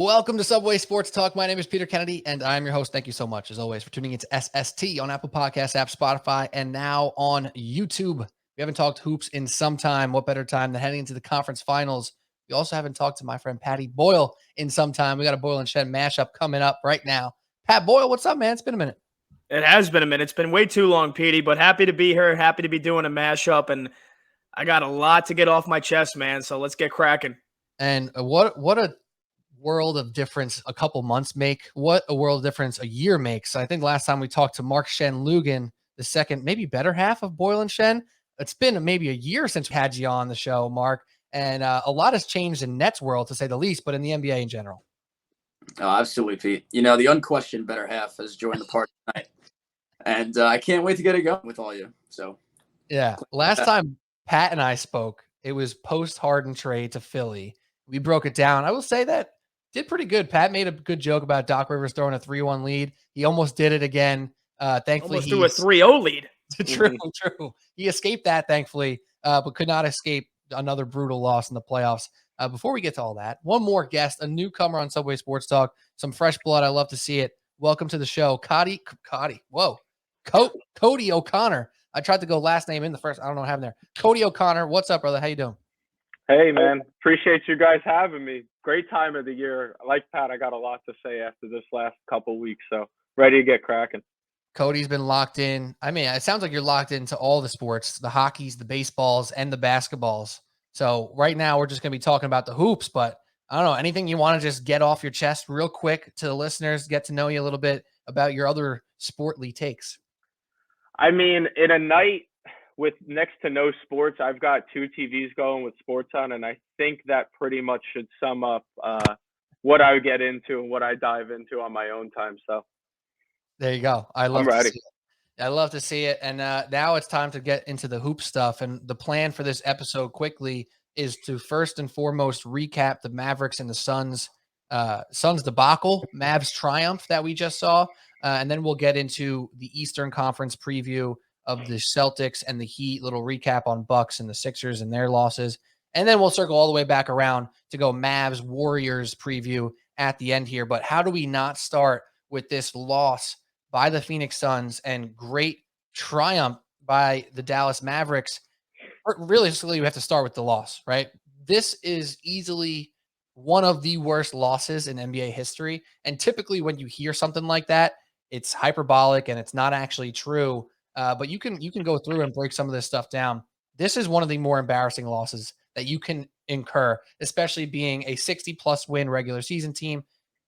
Welcome to Subway Sports Talk. My name is Peter Kennedy, and I'm your host. Thank you so much, as always, for tuning into SST on Apple Podcasts app, Spotify, and now on YouTube. We haven't talked hoops in some time. What better time than heading into the conference finals? We also haven't talked to my friend Patty Boyle in some time. We got a Boyle and Shen mashup coming up right now. Pat Boyle, what's up, man? It's been a minute. It has been a minute. It's been way too long, Petey, but happy to be here. Happy to be doing a mashup, and I got a lot to get off my chest, man, so let's get cracking. And what a world of difference a couple months make. What a world of difference a year makes. I think last time we talked to Mark Shenloogian, the second, maybe better half of Boyle and Shen. It's been maybe a year since we had you on the show, Mark, and a lot has changed in Nets world, to say the least, but in the NBA in general. Oh, absolutely, Pete. You know, the unquestioned better half has joined the party tonight, and I can't wait to get it going with all you. So, yeah, last time Pat and I spoke, it was post Harden trade to Philly. We broke it down. I will say that did pretty good. Pat made a good joke about Doc Rivers throwing a 3-1 lead. He almost did it again. Thankfully, almost threw a 3-0 lead. True. He escaped that, thankfully, but could not escape another brutal loss in the playoffs. Before we get to all that, one more guest, a newcomer on Subway Sports Talk, some fresh blood. I love to see it. Welcome to the show, Cody O'Connor. I tried to go last name in the first. I don't know what happened there. Cody O'Connor, what's up, brother? How you doing? Hey, man. Appreciate you guys having me. Great time of the year. Like Pat, I got a lot to say after this last couple weeks, so ready to get cracking. Cody's been locked in. I mean, it sounds like you're locked into all the sports, the hockeys, the baseballs, and the basketballs. So right now we're just going to be talking about the hoops, but I don't know, anything you want to just get off your chest real quick to the listeners, get to know you a little bit about your other sportly takes. I mean, in a night with next to no sports, I've got 2 TVs going with sports on, and I think that pretty much should sum up what I would get into and what I dive into on my own time. So there you go. I'm ready. I love to see it. And now it's time to get into the hoop stuff. And the plan for this episode quickly is to first and foremost recap the Mavericks and the Suns debacle, Mavs triumph that we just saw. And then we'll get into the Eastern Conference preview of the Celtics and the Heat, little recap on Bucks and the Sixers and their losses. And then we'll circle all the way back around to go Mavs Warriors preview at the end here. But how do we not start with this loss by the Phoenix Suns and great triumph by the Dallas Mavericks? Realistically, we have to start with the loss, right? This is easily one of the worst losses in NBA history. And typically when you hear something like that, it's hyperbolic and it's not actually true. But you can go through and break some of this stuff down. This is one of the more embarrassing losses that you can incur, especially being a 60-plus win regular season team,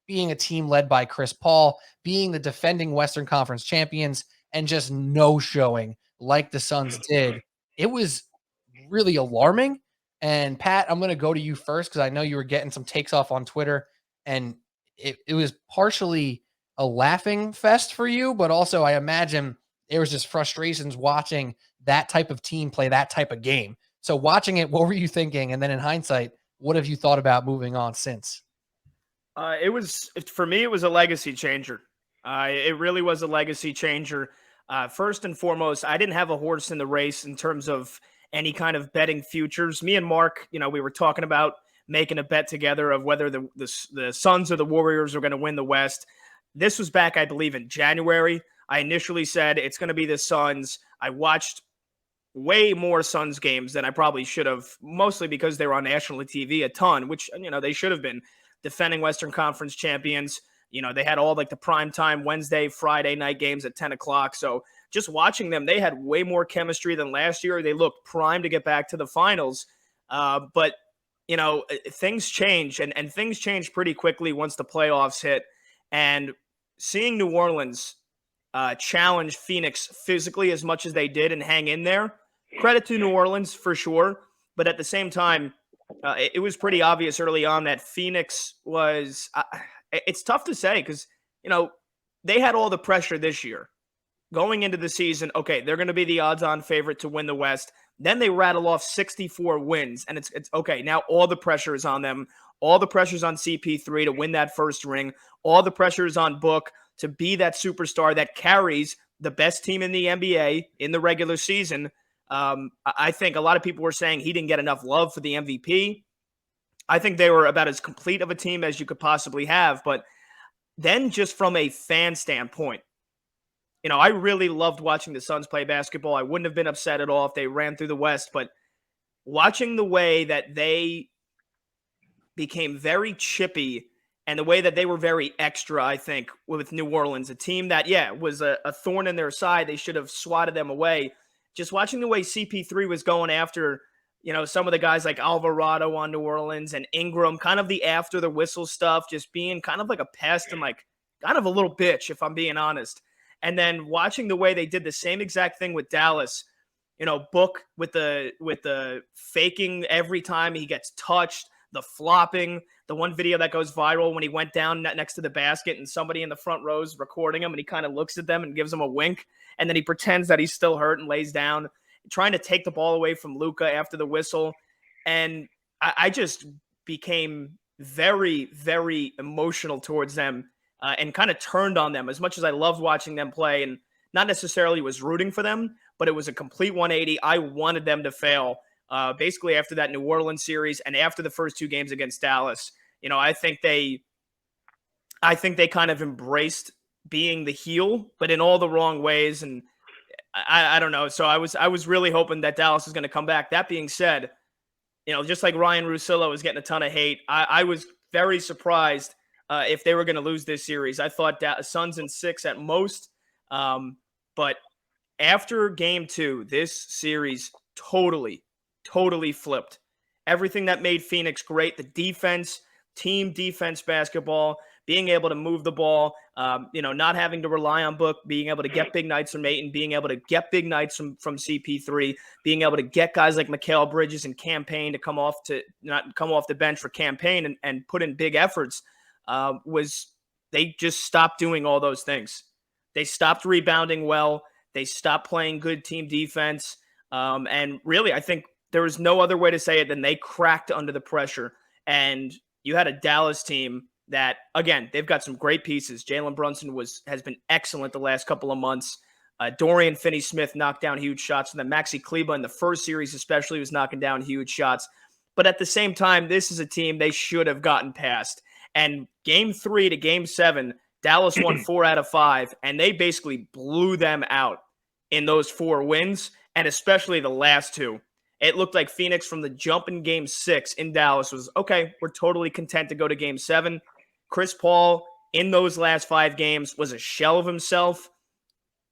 being a team led by Chris Paul, being the defending Western Conference champions, and just no showing like the Suns did. It was really alarming. And Pat, I'm going to go to you first because I know you were getting some takes off on Twitter, and it was partially a laughing fest for you, but also I imagine there was just frustrations watching that type of team play that type of game. So watching it, what were you thinking? And then in hindsight, what have you thought about moving on since? For me, it was a legacy changer. It really was a legacy changer. First and foremost, I didn't have a horse in the race in terms of any kind of betting futures. Me and Mark, we were talking about making a bet together of whether the Suns or the Warriors are going to win the West. This was back, I believe, in January. I initially said it's going to be the Suns. I watched way more Suns games than I probably should have, mostly because they were on national TV a ton, which, they should have been. Defending Western Conference champions. They had all like the primetime Wednesday, Friday night games at 10 o'clock. So just watching them, they had way more chemistry than last year. They looked primed to get back to the finals. But things change and things change pretty quickly once the playoffs hit. And seeing New Orleans challenge Phoenix physically as much as they did and hang in there, credit to New Orleans for sure. But at the same time, it was pretty obvious early on that Phoenix was it's tough to say because, they had all the pressure this year going into the season. Okay, they're going to be the odds-on favorite to win the West. Then they rattle off 64 wins, and it's okay. Now all the pressure is on them. All the pressure is on CP3 to win that first ring. All the pressure is on Book to be that superstar that carries the best team in the NBA in the regular season. I think a lot of people were saying he didn't get enough love for the MVP. I think they were about as complete of a team as you could possibly have. But then just from a fan standpoint, I really loved watching the Suns play basketball. I wouldn't have been upset at all if they ran through the West, but watching the way that they became very chippy and the way that they were very extra, I think, with New Orleans, a team that, was a thorn in their side. They should have swatted them away. Just watching the way CP3 was going after, some of the guys like Alvarado on New Orleans and Ingram, kind of the after the whistle stuff, just being kind of like a pest and like kind of a little bitch, if I'm being honest. And then watching the way they did the same exact thing with Dallas, Book with the faking every time he gets touched, the flopping, the one video that goes viral when he went down next to the basket and somebody in the front row is recording him and he kind of looks at them and gives them a wink. And then he pretends that he's still hurt and lays down, trying to take the ball away from Luka after the whistle. And I just became very, very emotional towards them and kind of turned on them as much as I loved watching them play and not necessarily was rooting for them, but it was a complete 180. I wanted them to fail basically after that New Orleans series and after the first two games against Dallas. I think they kind of embraced being the heel, but in all the wrong ways. And I don't know. So I was really hoping that Dallas is going to come back. That being said, just like Ryan Russillo was getting a ton of hate, I was very surprised if they were going to lose this series. I thought Suns in 6 at most. But after game 2, this series totally flipped. Everything that made Phoenix great, the defense, team defense basketball, being able to move the ball, not having to rely on Book, being able to get big nights from Ayton, being able to get big nights from CP3, being able to get guys like Mikal Bridges and Campaign to come off the bench for Campaign and put in big efforts, they just stopped doing all those things. They stopped rebounding well. They stopped playing good team defense. And really, I think there was no other way to say it than they cracked under the pressure. And you had a Dallas team that, again, they've got some great pieces. Jalen Brunson has been excellent the last couple of months. Dorian Finney-Smith knocked down huge shots. And then Maxi Kleber in the first series especially was knocking down huge shots. But at the same time, this is a team they should have gotten past. And game 3 to game 7, Dallas won 4 out of 5, and they basically blew them out in those 4 wins, and especially the last 2. It looked like Phoenix from the jump in game 6 in Dallas was, okay, we're totally content to go to game 7. Chris Paul in those last 5 games was a shell of himself.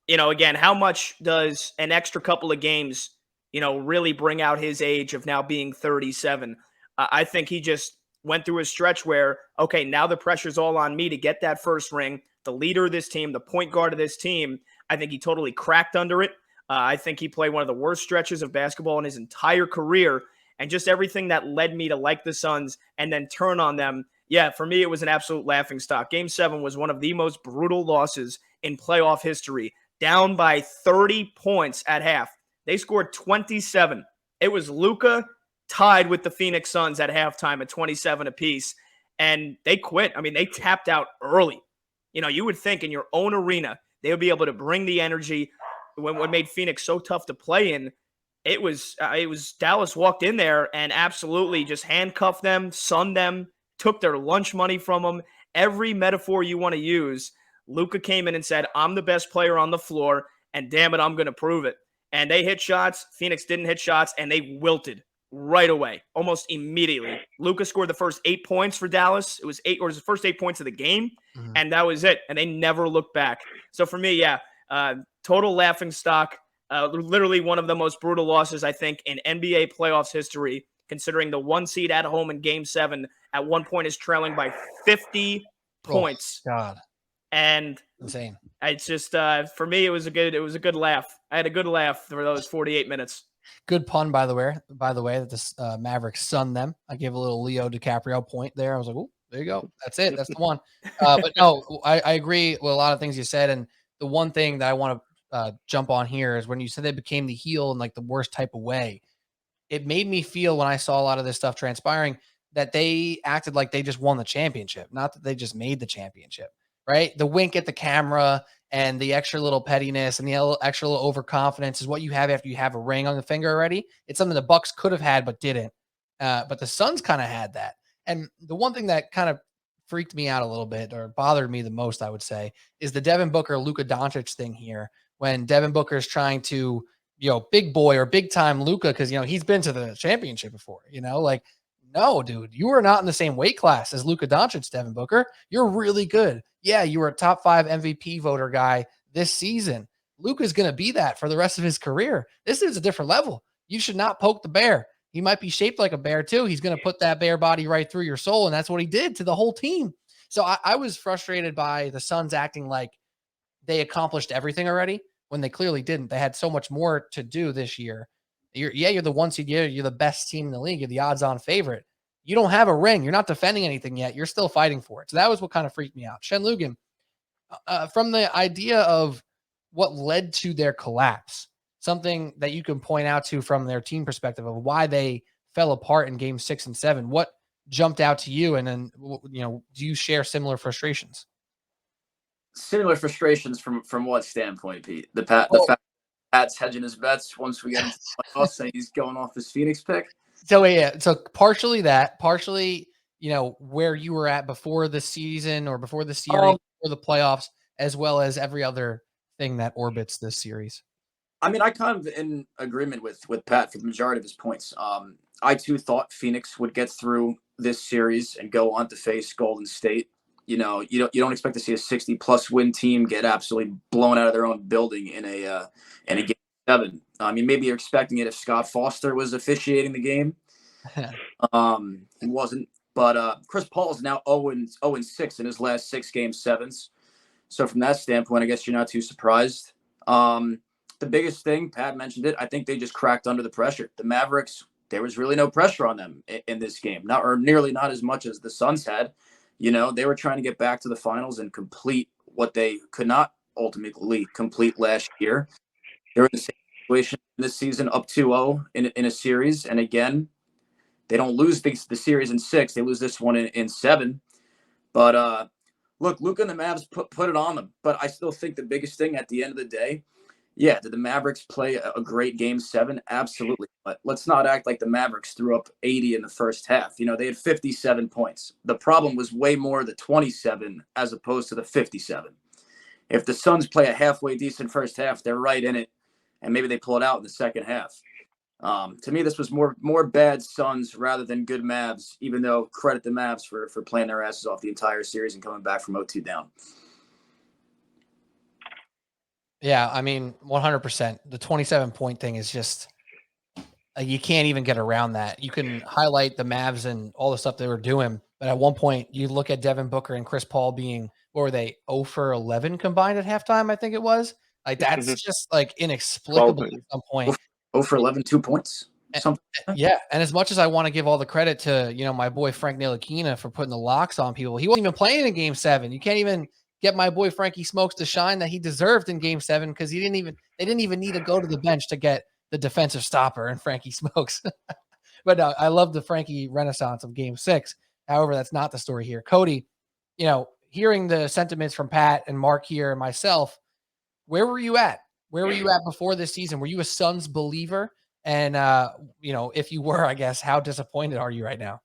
Again, how much does an extra couple of games, really bring out his age of now being 37? I think he just went through a stretch where, okay, now the pressure's all on me to get that first ring. The leader of this team, the point guard of this team, I think he totally cracked under it. I think he played one of the worst stretches of basketball in his entire career, and just everything that led me to like the Suns and then turn on them. Yeah, for me, it was an absolute laughingstock. Game 7 was one of the most brutal losses in playoff history, down by 30 points at half. They scored 27. It was Luka tied with the Phoenix Suns at halftime at 27 apiece, and they quit. I mean, they tapped out early. You would think in your own arena, they would be able to bring the energy. What made Phoenix so tough to play in, it was Dallas walked in there and absolutely just handcuffed them, sunned them, took their lunch money from them. Every metaphor you want to use, Luka came in and said, I'm the best player on the floor, and damn it, I'm going to prove it. And they hit shots. Phoenix didn't hit shots, and they wilted right away, almost immediately. Luka scored the first 8 points for Dallas. It was the first 8 points of the game, and that was it. And they never looked back. So for me, total laughingstock. Literally one of the most brutal losses, I think, in NBA playoffs history, considering the 1 seed at home in Game 7 at one point is trailing by 50 points. God. And insane. It's just for me, it was a good laugh. I had a good laugh for those 48 minutes. Good pun, by the way, that the Mavericks sunned them. I gave a little Leo DiCaprio point there. I was like, oh, there you go. That's it. That's the one. But no, I agree with a lot of things you said. And the one thing that I want to jump on here is when you said they became the heel in like the worst type of way, it made me feel when I saw a lot of this stuff transpiring that they acted like they just won the championship, not that they just made the championship, right? The wink at the camera and the extra little pettiness and the extra little overconfidence is what you have after you have a ring on the finger already. It's something the Bucks could have had but didn't. But the Suns kind of had that. And the one thing that kind of freaked me out a little bit or bothered me the most, I would say, is the Devin Booker, Luka Doncic thing here. When Devin Booker is trying to, big boy or big time Luka, because, he's been to the championship before, like, no, dude, you are not in the same weight class as Luka Doncic, Devin Booker. You're really good. Yeah, you were a top 5 MVP voter guy this season. Luka's going to be that for the rest of his career. This is a different level. You should not poke the bear. He might be shaped like a bear too. He's going to put that bear body right through your soul. And that's what he did to the whole team. So I was frustrated by the Suns acting like they accomplished everything already when they clearly didn't. They had so much more to do this year. You're the 1 seed. You're the best team in the league. You're the odds-on favorite. You don't have a ring. You're not defending anything yet. You're still fighting for it. So that was what kind of freaked me out. Shenloogian, from the idea of what led to their collapse, something that you can point out to from their team perspective of why they fell apart in game 6 and 7. What jumped out to you? And then, do you share similar frustrations? Similar frustrations from what standpoint, Pete? The fact Pat's hedging his bets once we get into the playoffs, saying he's going off his Phoenix pick. So yeah, so partially that, partially, where you were at before the season or before the series or the playoffs, as well as every other thing that orbits this series. I mean, I kind of in agreement with Pat for the majority of his points. I too thought Phoenix would get through this series and go on to face Golden State. You don't expect to see a 60+ win team get absolutely blown out of their own building in a game 7. I mean, maybe you're expecting it if Scott Foster was officiating the game. He wasn't, but Chris Paul is now 0-6 in his last 6 game 7s. So from that standpoint, I guess you're not too surprised. The biggest thing, Pat mentioned it, I think they just cracked under the pressure. The Mavericks, there was really no pressure on them in this game, nearly not as much as the Suns had. They were trying to get back to the finals and complete what they could not ultimately complete last year. They were in the same situation this season, up 2-0 in a series. And again, they don't lose the series in 6. They lose this one in 7. But look, Luka and the Mavs put it on them. But I still think the biggest thing at the end of the day, did the Mavericks play a great game 7? Absolutely. But let's not act like the Mavericks threw up 80 in the first half. They had 57 points. The problem was way more the 27 as opposed to the 57. If the Suns play a halfway decent first half, they're right in it, and maybe they pull it out in the second half. To me, this was more bad Suns rather than good Mavs, even though credit the Mavs for playing their asses off the entire series and coming back from 0-2 down. Yeah, I mean, 100%. The 27-point thing is just you can't even get around that. You can highlight the Mavs and all the stuff they were doing, but at one point, you look at Devin Booker and Chris Paul being, what were they, 0 for 11 combined at halftime, I think it was. Like, that's just, like, inexplicable at some point. 0 for 11, 2 points. Something. Yeah, and as much as I want to give all the credit to, my boy Frank Ntilikina for putting the locks on people, he wasn't even playing in Game 7. You can't even get my boy Frankie Smokes to shine that he deserved in Game 7 because they didn't even need to go to the bench to get the defensive stopper and Frankie Smokes. But no, I love the Frankie renaissance of Game 6. However, that's not the story here. Cody, hearing the sentiments from Pat and Mark here and myself, where were you at? Where were you at before this season? Were you a Suns believer? And, if you were, I guess, how disappointed are you right now?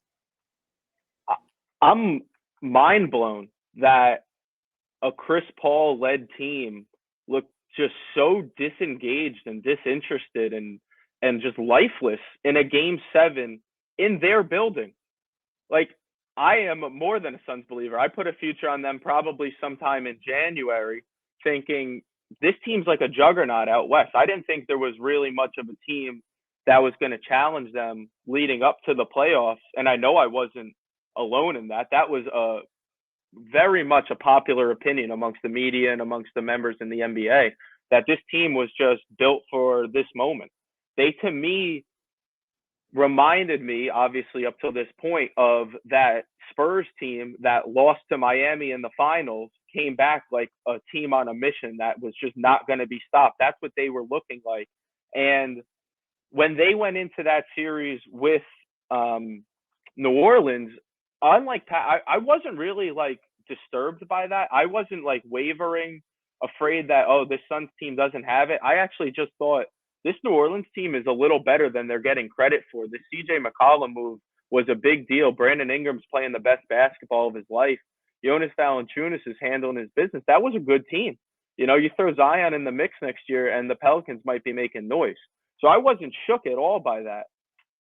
I'm mind blown that a Chris Paul led team looked just so disengaged and disinterested and just lifeless in a Game 7 in their building. Like, I am more than a Suns believer. I put a future on them probably sometime in January, thinking this team's like a juggernaut out west. I didn't think there was really much of a team that was going to challenge them leading up to the playoffs. And I know I wasn't alone in that. That was very much a popular opinion amongst the media and amongst the members in the NBA, that this team was just built for this moment. They, to me, reminded me, obviously up till this point, of that Spurs team that lost to Miami in the finals, came back like a team on a mission that was just not going to be stopped. That's what they were looking like. And when they went into that series with New Orleans, unlike Pat, I wasn't really like disturbed by that. I wasn't like wavering, afraid that, this Suns team doesn't have it. I actually just thought this New Orleans team is a little better than they're getting credit for. The CJ McCollum move was a big deal. Brandon Ingram's playing the best basketball of his life. Jonas Valanciunas is handling his business. That was a good team. You know, you throw Zion in the mix next year and the Pelicans might be making noise. So I wasn't shook at all by that.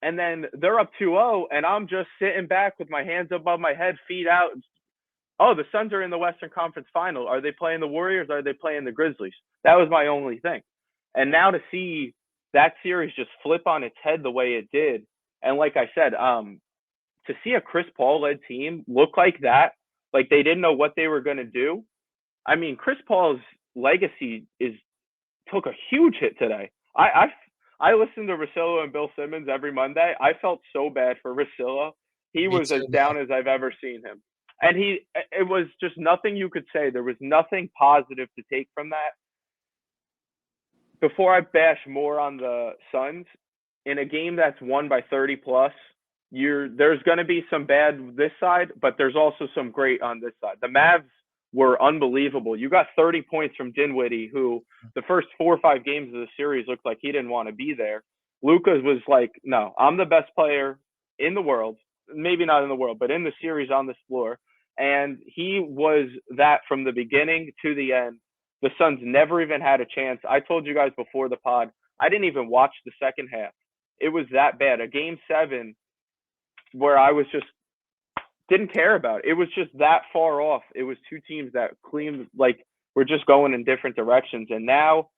And then they're up 2-0, and I'm just sitting back with my hands above my head, feet out. Oh, the Suns are in the Western Conference Final. Are they playing the Warriors? Or are they playing the Grizzlies? That was my only thing. And now to see that series just flip on its head the way it did, and like I said, to see a Chris Paul-led team look like that, like they didn't know what they were going to do. I mean, Chris Paul's legacy took a huge hit today. I listen to Russillo and Bill Simmons every Monday. I felt so bad for Russillo. He was as down as I've ever seen him. And it was just nothing you could say. There was nothing positive to take from that. Before I bash more on the Suns, in a game that's won by 30 plus, there's going to be some bad this side, but there's also some great on this side. The Mavs were unbelievable. You got 30 points from Dinwiddie, who the first 4 or 5 games of the series looked like he didn't want to be there. Luka was like, no, I'm the best player in the world. Maybe not in the world, but in the series on this floor. And he was that from the beginning to the end. The Suns never even had a chance. I told you guys before the pod, I didn't even watch the second half. It was that bad. A game 7 where I was just didn't care about it. It was just that far off. It was two teams that clean, like, we're just going in different directions. And now,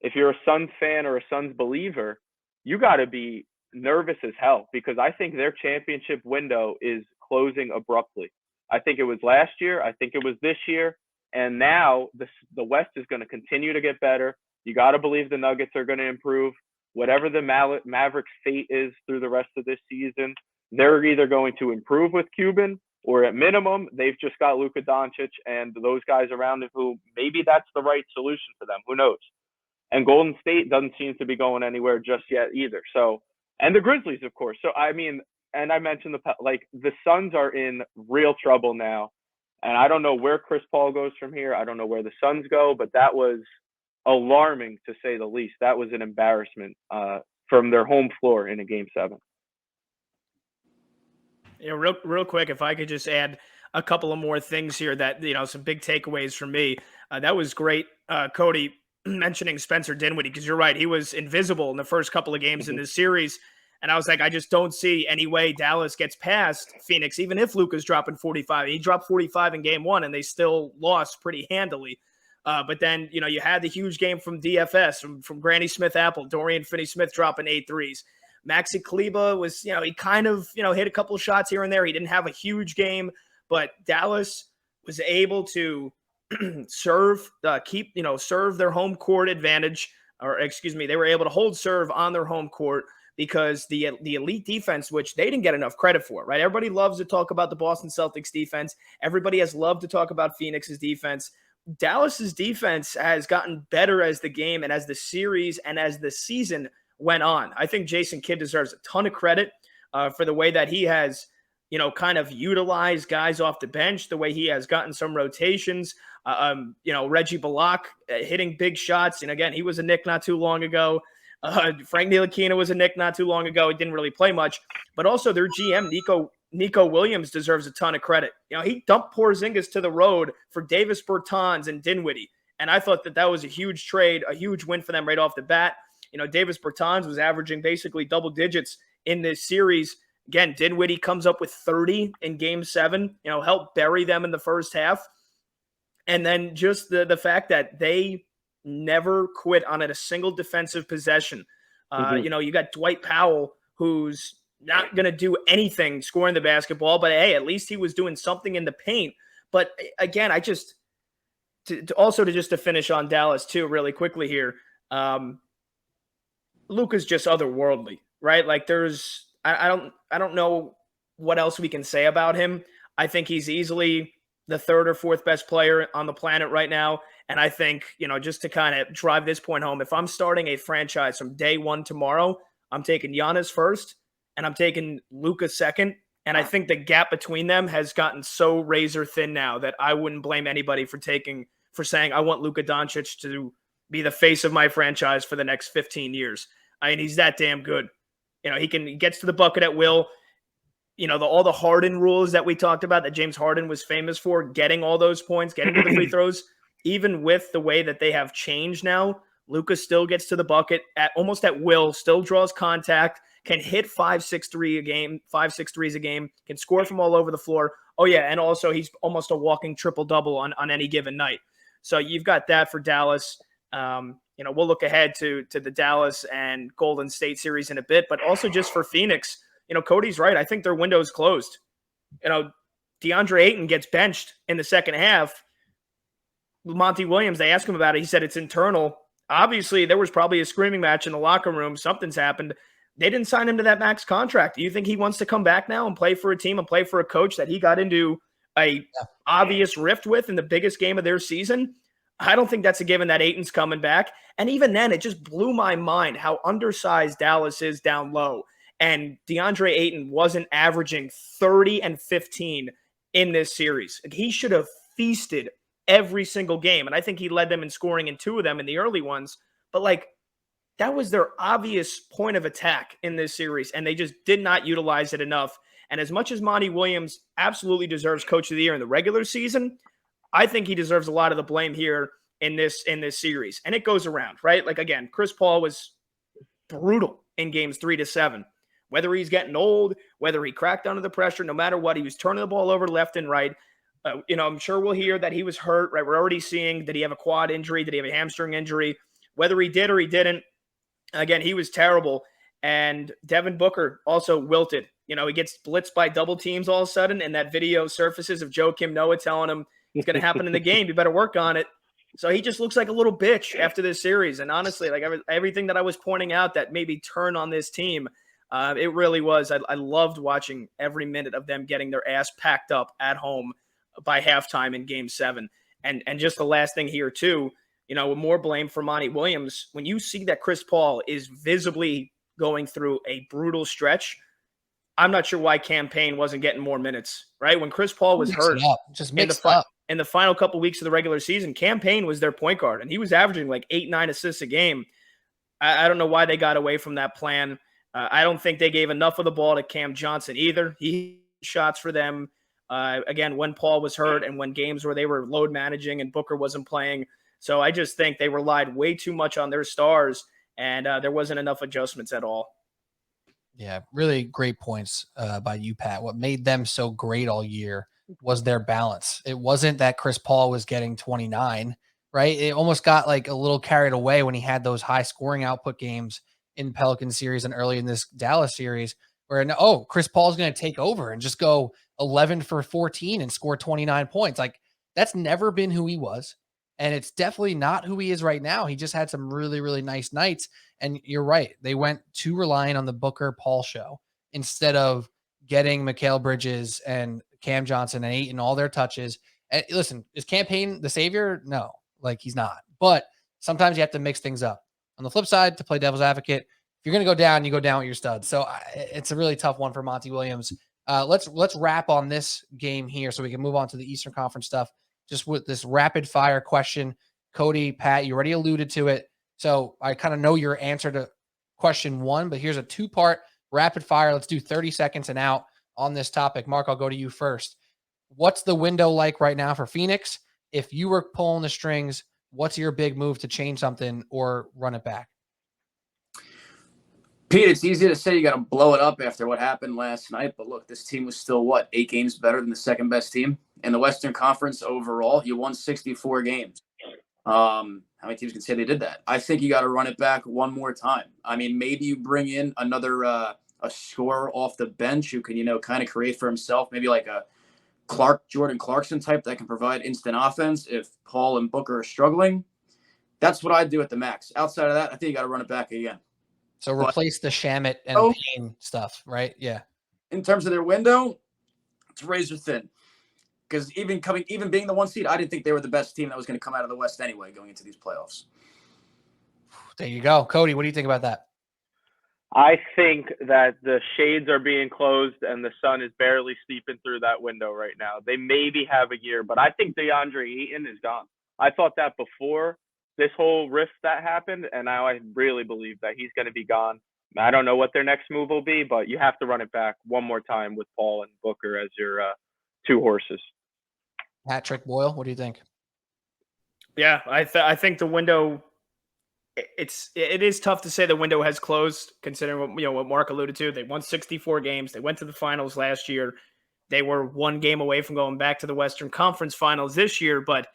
if you're a Suns fan or a Suns believer, you got to be nervous as hell, because I think their championship window is closing abruptly. I think it was last year. I think it was this year. And now the West is going to continue to get better. You got to believe the Nuggets are going to improve. Whatever the Mavericks' fate is through the rest of this season, they're either going to improve with Cuban, or at minimum, they've just got Luka Doncic and those guys around him who maybe that's the right solution for them. Who knows? And Golden State doesn't seem to be going anywhere just yet either. So, and the Grizzlies, of course. So, I mean, and I mentioned the Suns are in real trouble now. And I don't know where Chris Paul goes from here. I don't know where the Suns go, but that was alarming to say the least. That was an embarrassment from their home floor in a game 7. You know, real quick, if I could just add a couple of more things here that, you know, some big takeaways from me. That was great, Cody, mentioning Spencer Dinwiddie, because you're right. He was invisible in the first couple of games in this series. And I was like, I just don't see any way Dallas gets past Phoenix, even if Luka's dropping 45. He dropped 45 in game 1, and they still lost pretty handily. But then, you know, you had the huge game from DFS, from Granny Smith Apple, Dorian Finney-Smith dropping 8 threes. Maxi Kleba was, you know, he kind of, you know, hit a couple of shots here and there. He didn't have a huge game, but Dallas was able to serve their home court advantage, or excuse me, they were able to hold serve on their home court because the elite defense, which they didn't get enough credit for, right? Everybody loves to talk about the Boston Celtics defense. Everybody has loved to talk about Phoenix's defense. Dallas's defense has gotten better as the game and as the series and as the season went on. I think Jason Kidd deserves a ton of credit for the way that he has, you know, kind of utilized guys off the bench, the way he has gotten some rotations. You know, Reggie Bullock hitting big shots. And again, he was a Knick not too long ago. Frank Ntilikina was a Knick not too long ago. He didn't really play much. But also their GM, Nico Williams, deserves a ton of credit. You know, he dumped Porzingis to the road for Davis Bertans and Dinwiddie. And I thought that was a huge trade, a huge win for them right off the bat. You know, Davis Bertans was averaging basically double digits in this series. Again, Dinwiddie comes up with 30 in game 7, you know, helped bury them in the first half. And then just the fact that they never quit on a single defensive possession. You know, you got Dwight Powell, who's not going to do anything scoring the basketball, but hey, at least he was doing something in the paint. But again, I just to finish on Dallas too, really quickly here. Luka's just otherworldly, right? Like I don't know what else we can say about him. I think he's easily the 3rd or 4th best player on the planet right now. And I think, you know, just to kind of drive this point home, if I'm starting a franchise from day 1 tomorrow, I'm taking Giannis first and I'm taking Luka second. And I think the gap between them has gotten so razor thin now that I wouldn't blame anybody for saying I want Luka Doncic to be the face of my franchise for the next 15 years. I mean, he's that damn good. You know, he gets to the bucket at will. all the Harden rules that we talked about that James Harden was famous for, getting all those points, getting to the free throws, even with the way that they have changed now, Luka still gets to the bucket almost at will, still draws contact, can hit 5-6 threes a game, can score from all over the floor. Oh, yeah, and also he's almost a walking triple-double on any given night. So you've got that for Dallas. We'll look ahead to the Dallas and Golden State series in a bit, but also just for Phoenix, Cody's right. I think their window is closed. DeAndre Ayton gets benched in the second half. Monty Williams, they asked him about it. He said it's internal. Obviously, there was probably a screaming match in the locker room. Something's happened. They didn't sign him to that max contract. Do you think he wants to come back now and play for a team and play for a coach that he got into a obvious rift with in the biggest game of their season? I don't think that's a given that Ayton's coming back. And even then, it just blew my mind how undersized Dallas is down low. And DeAndre Ayton wasn't averaging 30 and 15 in this series. He should have feasted every single game. And I think he led them in scoring in 2 of them in the early ones. But that was their obvious point of attack in this series. And they just did not utilize it enough. And as much as Monty Williams absolutely deserves Coach of the Year in the regular season, I think he deserves a lot of the blame here in this series. And it goes around, right? Again, Chris Paul was brutal in games 3 to 7. Whether he's getting old, whether he cracked under the pressure, no matter what, he was turning the ball over left and right. I'm sure we'll hear that he was hurt, right? We're already seeing, did he have a quad injury? Did he have a hamstring injury? Whether he did or he didn't, again, he was terrible. And Devin Booker also wilted. He gets blitzed by double teams all of a sudden, and that video surfaces of Joakim Noah telling him it's going to happen in the game. You better work on it. So he just looks like a little bitch after this series. And honestly, everything that I was pointing out that maybe turn on this team, it really was. I loved watching every minute of them getting their ass packed up at home by halftime in Game 7. And just the last thing here, too, more blame for Monty Williams. When you see that Chris Paul is visibly going through a brutal stretch, I'm not sure why Cam Payne wasn't getting more minutes, right? When Chris Paul was hurt in the final couple weeks of the regular season, Cam Payne was their point guard, and he was averaging 8-9 assists a game. I don't know why they got away from that plan. I don't think they gave enough of the ball to Cam Johnson either. He shots for them, again, when Paul was hurt and when games where they were load managing and Booker wasn't playing. So I just think they relied way too much on their stars, and there wasn't enough adjustments at all. Yeah, really great points by you, Pat. What made them so great all year was their balance. It wasn't that Chris Paul was getting 29, right? It almost got a little carried away when he had those high scoring output games in the Pelican series and early in this Dallas series where, Chris Paul's going to take over and just go 11 for 14 and score 29 points. That's never been who he was. And it's definitely not who he is right now. He just had some really, really nice nights. And you're right. They went too reliant on the Booker Paul show instead of getting Mikal Bridges and Cam Johnson and Ayton all their touches. And listen, is Cam Payne the savior? No, he's not. But sometimes you have to mix things up. On the flip side, to play devil's advocate, if you're going to go down, you go down with your studs. So it's a really tough one for Monty Williams. Let's wrap on this game here so we can move on to the Eastern Conference stuff. Just with this rapid fire question, Cody, Pat, you already alluded to it. So I kind of know your answer to question 1, but here's a 2-part rapid fire. Let's do 30 seconds and out on this topic. Mark, I'll go to you first. What's the window like right now for Phoenix? If you were pulling the strings, what's your big move to change something or run it back? Pete, it's easy to say you got to blow it up after what happened last night, but look, this team was still, 8 games better than the second best team in the Western Conference overall. You won 64 games. How many teams can say they did that? I think you got to run it back one more time. I mean, maybe you bring in another a scorer off the bench who can, kind of create for himself, maybe like a Jordan Clarkson type that can provide instant offense if Paul and Booker are struggling. That's what I'd do at the max. Outside of that, I think you got to run it back again. So replace the Shamet and Payne stuff, right? Yeah. In terms of their window, it's razor thin. Because even being the 1 seed, I didn't think they were the best team that was going to come out of the West anyway going into these playoffs. There you go. Cody, what do you think about that? I think that the shades are being closed and the sun is barely seeping through that window right now. They maybe have a year, but I think DeAndre Ayton is gone. I thought that before this whole rift that happened, and now I really believe that he's going to be gone. I don't know what their next move will be, but you have to run it back one more time with Paul and Booker as your two horses. Patrick Boyle, what do you think? Yeah, I think the window. It is tough to say the window has closed, considering what Mark alluded to. They won 64 games. They went to the finals last year. They were one game away from going back to the Western Conference Finals this year. But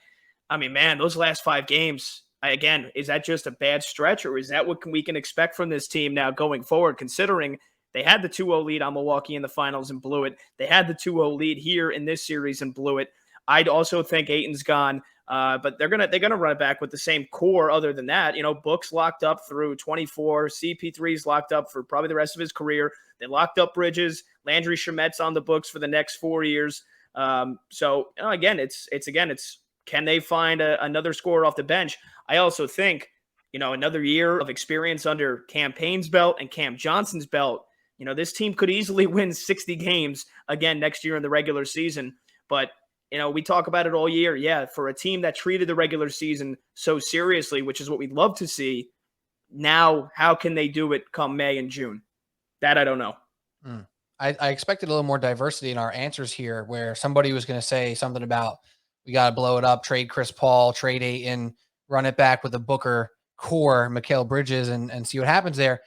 I mean, man, those last 5 games. Again, is that just a bad stretch, or is that what we can expect from this team now going forward? Considering they had the 2-0 lead on Milwaukee in the finals and blew it. They had the 2-0 lead here in this series and blew it. I'd also think Ayton's gone. But they're gonna run it back with the same core. Other than that, Book's locked up through 24. CP3's locked up for probably the rest of his career. They locked up Bridges. Landry Shamet's on the books for the next 4 years. So again, it's can they find another scorer off the bench? I also think another year of experience under Cam Payne's belt and Cam Johnson's belt. This team could easily win 60 games again next year in the regular season, but. We talk about it all year. Yeah, for a team that treated the regular season so seriously, which is what we'd love to see, now how can they do it come May and June? That I don't know. I expected a little more diversity in our answers here, where somebody was going to say something about we got to blow it up, trade Chris Paul, trade Ayton, run it back with a Booker core, Mikal Bridges, and see what happens there.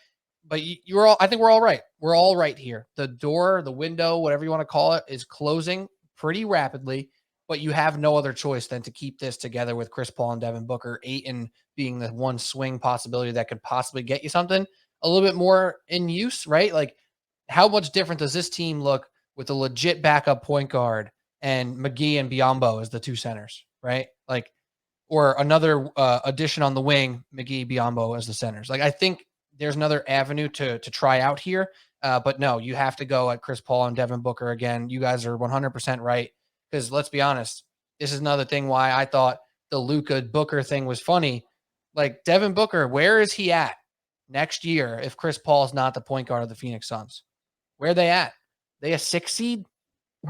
But I think we're all right. We're all right here. The door, the window, whatever you want to call it, is closing pretty rapidly, but you have no other choice than to keep this together with Chris Paul and Devin Booker, Ayton being the one swing possibility that could possibly get you something a little bit more in use, right? Like, how much different does this team look with a legit backup point guard and McGee and Biyombo as the 2 centers, right? Like, or another addition on the wing, McGee, Biyombo as the centers. Like, I think there's another avenue to try out here. But no, you have to go at Chris Paul and Devin Booker again. You guys are 100% right. Because let's be honest, this is another thing why I thought the Luka Booker thing was funny. Like, Devin Booker, where is he at next year if Chris Paul is not the point guard of the Phoenix Suns? Where are they at? They a 6 seed?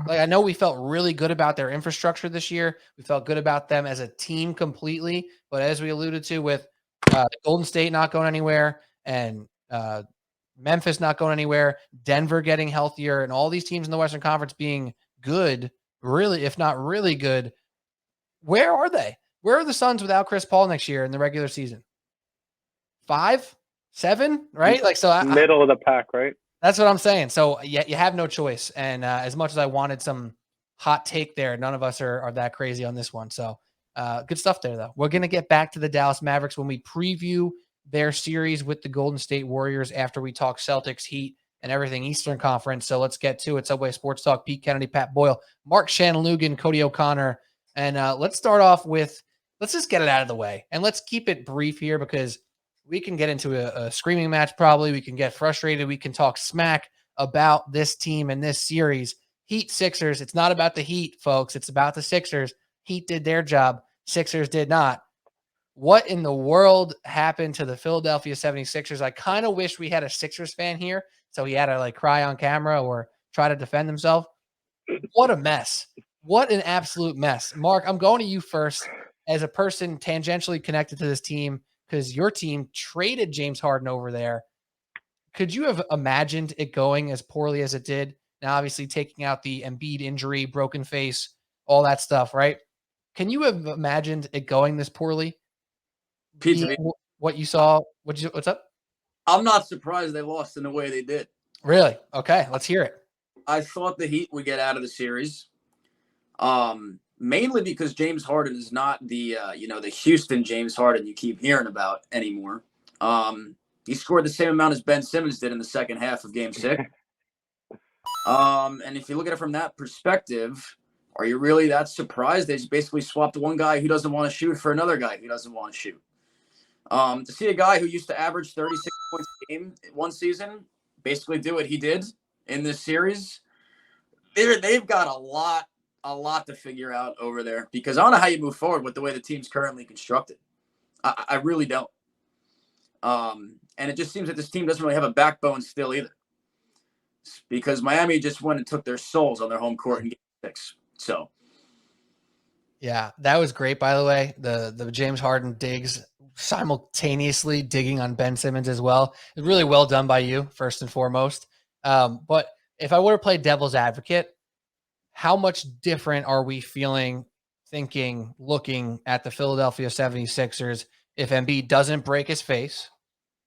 Like, I know we felt really good about their infrastructure this year. We felt good about them as a team completely. But as we alluded to with Golden State not going anywhere and Memphis not going anywhere, Denver getting healthier, and all these teams in the Western Conference being good, really, if not really good, where are they? Where are the Suns without Chris Paul next year in the regular season? 5, 7, right? Like, so middle of the pack, right? That's what I'm saying. So yeah, you have no choice. And as much as I wanted some hot take there, none of us are that crazy on this one. So good stuff there, though. We're going to get back to the Dallas Mavericks when we preview their series with the Golden State Warriors after we talk Celtics, Heat, and everything Eastern Conference. So let's get to it. Subway Sports Talk, Pete Kennedy, Pat Boyle, Mark Shenloogian, Cody O'Connor. And let's start off with, let's just get it out of the way. And let's keep it brief here because we can get into a screaming match probably. We can get frustrated. We can talk smack about this team and this series. Heat Sixers. It's not about the Heat, folks. It's about the Sixers. Heat did their job. Sixers did not. What in the world happened to the Philadelphia 76ers? I kind of wish we had a Sixers fan here so he had to like cry on camera or try to defend himself. What a mess. What an absolute mess. Mark, I'm going to you first as a person tangentially connected to this team because your team traded James Harden over there. Could you have imagined it going as poorly as it did? Now, obviously, taking out the Embiid injury, broken face, all that stuff, right? Can you have imagined it going this poorly? Pete, what you saw? What's up? I'm not surprised they lost in the way they did. Really? Okay, let's hear it. I thought the Heat would get out of the series, mainly because James Harden is not the the Houston James Harden you keep hearing about anymore. He scored the same amount as Ben Simmons did in the second half of Game 6. And if you look at it from that perspective, are you really that surprised? They just basically swapped one guy who doesn't want to shoot for another guy who doesn't want to shoot. To see a guy who used to average 36 points a game one season basically do what he did in this series, they've got a lot to figure out over there because I don't know how you move forward with the way the team's currently constructed. I really don't. And it just seems that this team doesn't really have a backbone still either because Miami just went and took their souls on their home court in Game 6. So. Yeah, that was great, by the way. The James Harden digs simultaneously digging on Ben Simmons as well. It's really well done by you, first and foremost. But if I were to play devil's advocate, how much different are we feeling, thinking, looking at the Philadelphia 76ers if Embiid doesn't break his face,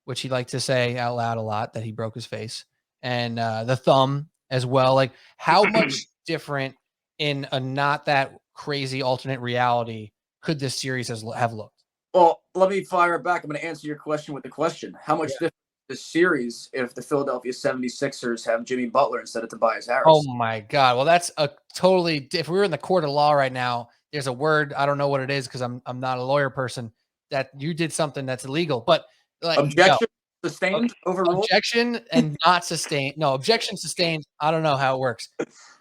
which he liked to say out loud a lot that he broke his face, and the thumb as well? Like, how much different in a not that crazy alternate reality could this series have looked? Well, let me fire it back. I'm going to answer your question with a question. How much different is this series if the Philadelphia 76ers have Jimmy Butler instead of Tobias Harris? Oh my God. Well, that's a totally, if we were in the court of law right now, there's a word, I don't know what it is because I'm not a lawyer person, that you did something that's illegal. But like, objection sustained, overruled? Objection and not sustained. No, objection sustained. I don't know how it works.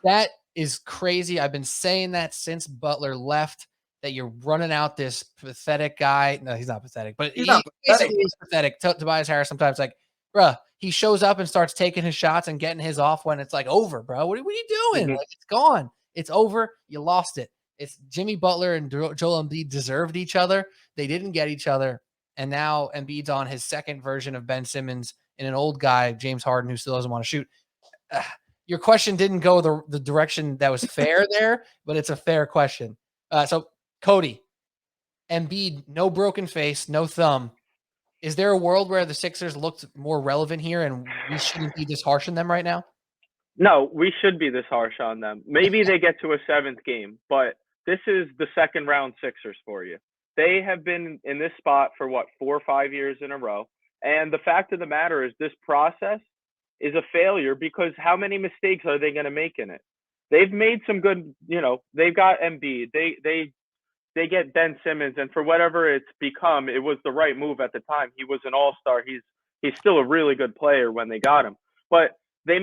That is crazy. I've been saying that since Butler left, that you're running out this pathetic guy. No, he's not pathetic, but he basically is pathetic. Tobias Harris sometimes, like, bruh, he shows up and starts taking his shots and getting his off when it's like over, bro. What are you doing? Like, it's gone. It's over. You lost it. It's Jimmy Butler and Joel Embiid deserved each other. They didn't get each other. And now Embiid's on his second version of Ben Simmons in an old guy, James Harden, who still doesn't want to shoot. Your question didn't go the direction that was fair there, but it's a fair question. So, Cody, Embiid, no broken face, no thumb. Is there a world where the Sixers looked more relevant here and we shouldn't be this harsh on them right now? No, we should be this harsh on them. Maybe they get to a seventh game, but this is the second round Sixers for you. They have been in this spot for 4 or 5 years in a row. And the fact of the matter is this process is a failure because how many mistakes are they going to make in it? They've made some good, they've got Embiid. They get Ben Simmons, and for whatever it's become, it was the right move at the time. He was an all-star. He's still a really good player when they got him. But they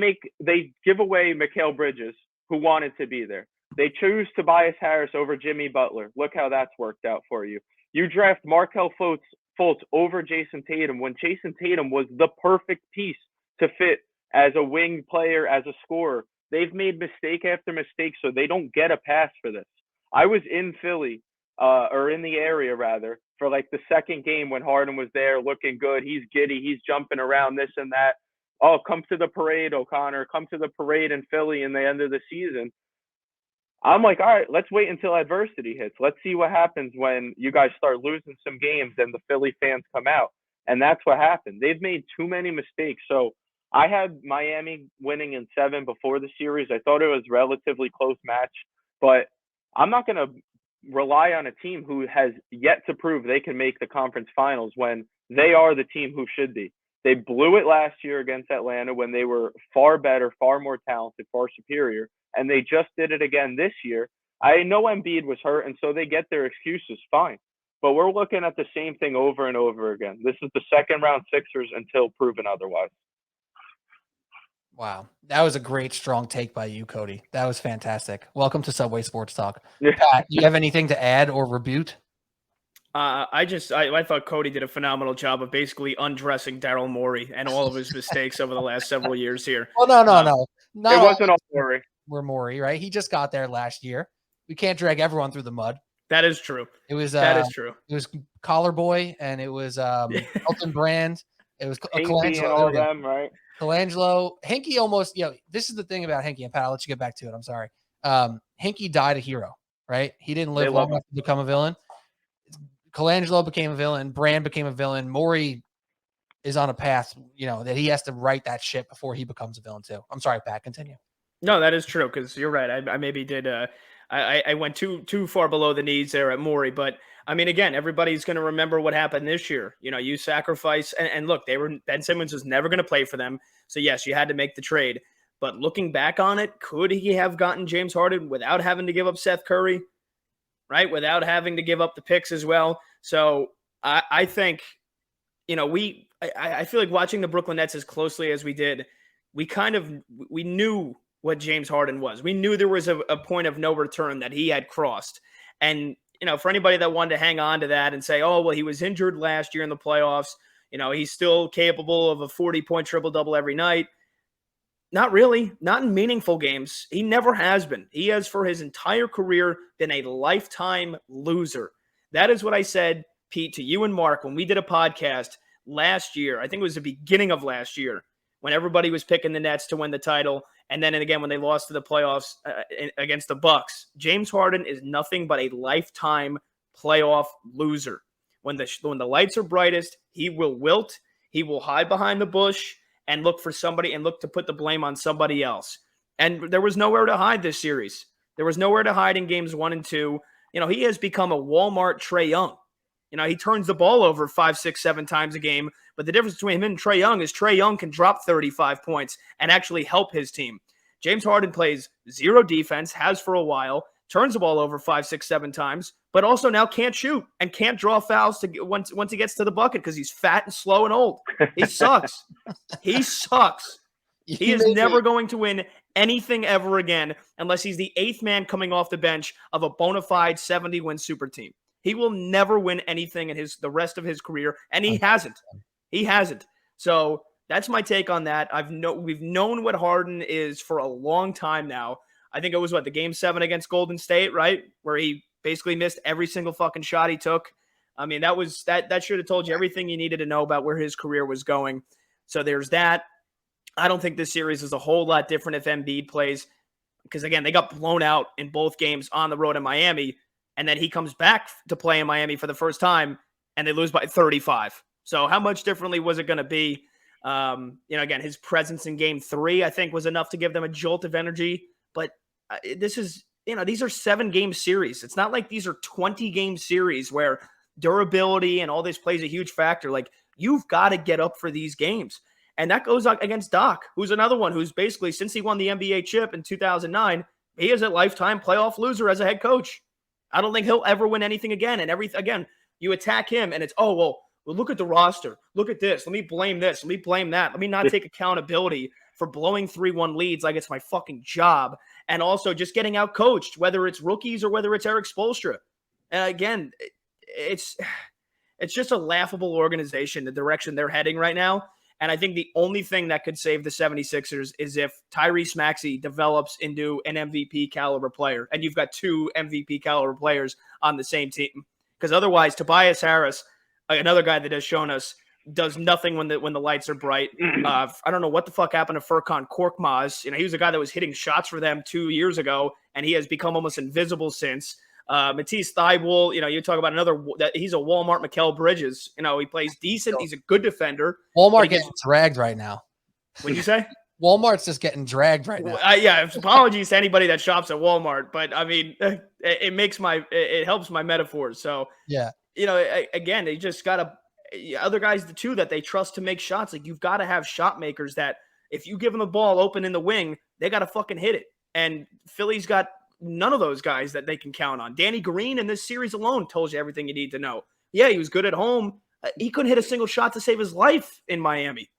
give away Mikal Bridges, who wanted to be there. They choose Tobias Harris over Jimmy Butler. Look how that's worked out for you. You draft Markelle Fultz over Jayson Tatum when Jayson Tatum was the perfect piece to fit as a wing player, as a scorer. They've made mistake after mistake, so they don't get a pass for this. I was in Philly, or in the area rather, for like the second game when Harden was there looking good. He's giddy. He's jumping around, this and that. Oh, come to the parade, O'Connor. Come to the parade in Philly in the end of the season. I'm like, all right, let's wait until adversity hits. Let's see what happens when you guys start losing some games and the Philly fans come out. And that's what happened. They've made too many mistakes. So I had Miami winning in 7 before the series. I thought it was a relatively close match. But I'm not going to rely on a team who has yet to prove they can make the conference finals when they are the team who should be. They blew it last year against Atlanta when they were far better, far more talented, far superior, and they just did it again this year. I know Embiid was hurt, and so they get their excuses, fine. But we're looking at the same thing over and over again. This is the second round Sixers until proven otherwise. Wow. That was a great, strong take by you, Cody. That was fantastic. Welcome to Subway Sports Talk. Pat, do you have anything to add or rebuke? I thought Cody did a phenomenal job of basically undressing Daryl Morey and all of his mistakes over the last several years here. Well, no. It wasn't all Morey. We're Morey, right? He just got there last year. We can't drag everyone through the mud. That is true. That is true. It was Collar Boy, and it was Elton Brand. It was Hinkie and all of them, right? Colangelo. Hinkie almost, this is the thing about Hinkie, and Pat, I'll let you get back to it. I'm sorry. Hinkie died a hero, right? He didn't live long enough to become a villain. Colangelo became a villain. Brand became a villain. Morey is on a path, that he has to right that ship before he becomes a villain too. I'm sorry, Pat, continue. No, that is true, because you're right. I maybe did I went too far below the knees there at Morey, but I mean, again, everybody's going to remember what happened this year. You sacrifice, and look, Ben Simmons was never going to play for them, so yes, you had to make the trade. But looking back on it, could he have gotten James Harden without having to give up Steph Curry, right? Without having to give up the picks as well. So I think, I feel like watching the Brooklyn Nets as closely as we did, we knew what James Harden was. We knew there was a point of no return that he had crossed. And, for anybody that wanted to hang on to that and say, oh, well, he was injured last year in the playoffs, he's still capable of a 40-point triple-double every night. Not really. Not in meaningful games. He never has been. He has, for his entire career, been a lifetime loser. That is what I said Pete, to you and Mark, when we did a podcast last year, I think it was the beginning of last year, when everybody was picking the Nets to win the title, and then again when they lost to the playoffs against the Bucks. James Harden is nothing but a lifetime playoff loser. When the lights are brightest, he will wilt, he will hide behind the bush and look for somebody and look to put the blame on somebody else. And there was nowhere to hide this series. There was nowhere to hide in games 1 and 2. He has become a Walmart Trae Young. He turns the ball over 5, 6, 7 times a game. But the difference between him and Trae Young is Trae Young can drop 35 points and actually help his team. James Harden plays zero defense, has for a while, turns the ball over 5, 6, 7 times, but also now can't shoot and can't draw fouls once he gets to the bucket because he's fat and slow and old. He sucks. He sucks. He is never going to win anything ever again unless he's the 8th man coming off the bench of a bona fide 70-win super team. He will never win anything in the rest of his career, and he hasn't. He hasn't. So that's my take on that. We've known what Harden is for a long time now. I think it was the Game 7 against Golden State, right? Where he basically missed every single fucking shot he took. I mean, that should have told you everything you needed to know about where his career was going. So there's that. I don't think this series is a whole lot different if Embiid plays because, again, they got blown out in both games on the road in Miami, and then he comes back to play in Miami for the first time, and they lose by 35. So how much differently was it going to be? Again, his presence in Game 3, I think, was enough to give them a jolt of energy. But this is, these are 7-game series. It's not like these are 20-game series where durability and all this plays a huge factor. Like, you've got to get up for these games. And that goes against Doc, who's another one who's basically, since he won the NBA chip in 2009, he is a lifetime playoff loser as a head coach. I don't think he'll ever win anything again. And again, you attack him and it's, well, look at the roster. Look at this. Let me blame this. Let me blame that. Let me not take accountability for blowing 3-1 leads like it's my fucking job. And also just getting out coached, whether it's rookies or whether it's Eric Spoelstra. And again, it's just a laughable organization, the direction they're heading right now. And I think the only thing that could save the 76ers is if Tyrese Maxey develops into an MVP caliber player. And you've got 2 MVP caliber players on the same team. Because otherwise, Tobias Harris, another guy that has shown us, does nothing when the lights are bright. I don't know what the fuck happened to Furkan Korkmaz. He was a guy that was hitting shots for them 2 years ago, and he has become almost invisible since. Matisse Thybulle, you talk about he's a Walmart Mikal Bridges. He plays decent. He's a good defender. Walmart getting dragged right now. What'd you say? Walmart's just getting dragged right now. Apologies to anybody that shops at Walmart, but I mean, it helps my metaphors. So yeah, again, they just got other guys too that they trust to make shots. Like, you've got to have shot makers that if you give them the ball open in the wing, they got to fucking hit it. And Philly's got none of those guys that they can count on. Danny Green in this series alone tells you everything you need to know. Yeah, he was good at home. He couldn't hit a single shot to save his life in Miami.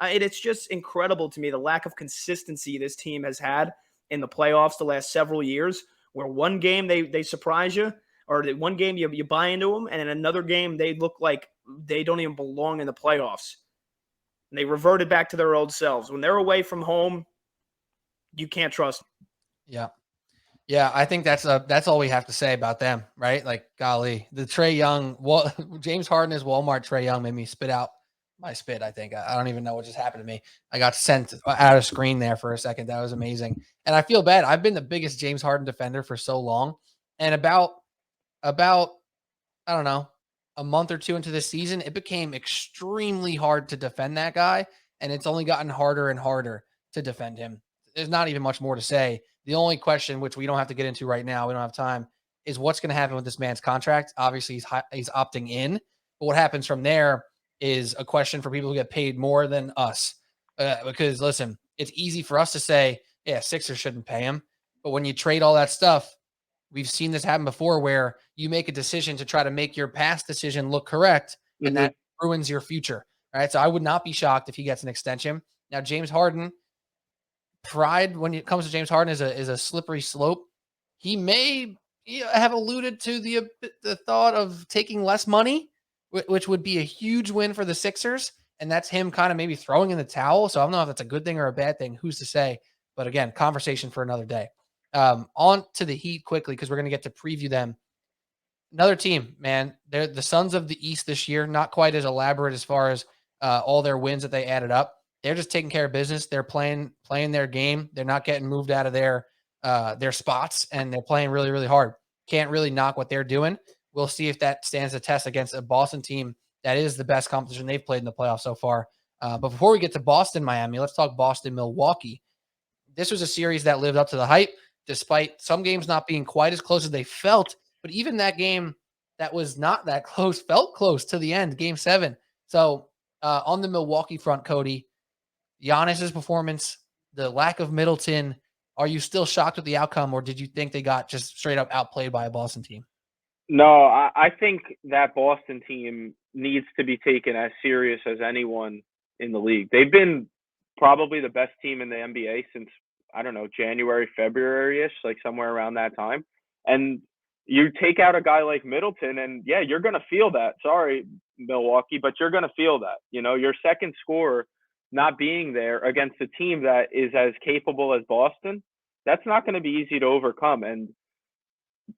It's just incredible to me, the lack of consistency this team has had in the playoffs the last several years, where one game they surprise you, or one game you buy into them, and in another game they look like they don't even belong in the playoffs. And they reverted back to their old selves. When they're away from home, you can't trust them. Yeah. Yeah, I think that's all we have to say about them, right? Like, golly, the Trae Young, James Harden is Walmart Trae Young made me spit out my spit, I think. I don't even know what just happened to me. I got sent out of screen there for a second. That was amazing. And I feel bad. I've been the biggest James Harden defender for so long. And about I don't know, a month or 2 into the season, it became extremely hard to defend that guy. And it's only gotten harder and harder to defend him. There's not even much more to say. The only question, which we don't have to get into right now, we don't have time, is what's going to happen with this man's contract. Obviously, he's opting in. But what happens from there is a question for people who get paid more than us. Because, listen, it's easy for us to say, yeah, Sixers shouldn't pay him. But when you trade all that stuff, we've seen this happen before where you make a decision to try to make your past decision look correct, and that ruins your future. All right, so I would not be shocked if he gets an extension. Now, James Harden, pride when it comes to James Harden is a slippery slope. He may have alluded to the thought of taking less money, which would be a huge win for the Sixers. And that's him kind of maybe throwing in the towel. So I don't know if that's a good thing or a bad thing. Who's to say? But again, conversation for another day. On to the Heat quickly, because we're going to get to preview them. another team, man. They're the Suns of the East this year, not quite as elaborate as far as all their wins that they added up. They're just taking care of business. They're playing their game. They're not getting moved out of their spots, and they're playing really, really hard. Can't really knock what they're doing. We'll see if that stands the test against a Boston team that is the best competition they've played in the playoffs so far. But before we get to Boston, Miami, let's talk Boston, Milwaukee. This was a series that lived up to the hype, despite some games not being quite as close as they felt. But even that game that was not that close felt close to the end, Game 7. So on the Milwaukee front, Cody, Giannis's performance, the lack of Middleton, are you still shocked with the outcome, or did you think they got just straight up outplayed by a Boston team? No, I think that Boston team needs to be taken as serious as anyone in the league. They've been probably the best team in the NBA since, I don't know, January, February-ish, like somewhere around that time. And you take out a guy like Middleton, and yeah, you're going to feel that. Sorry, Milwaukee, but you're going to feel that. You know, your second scorer not being there against a team that is as capable as Boston, that's not going to be easy to overcome. And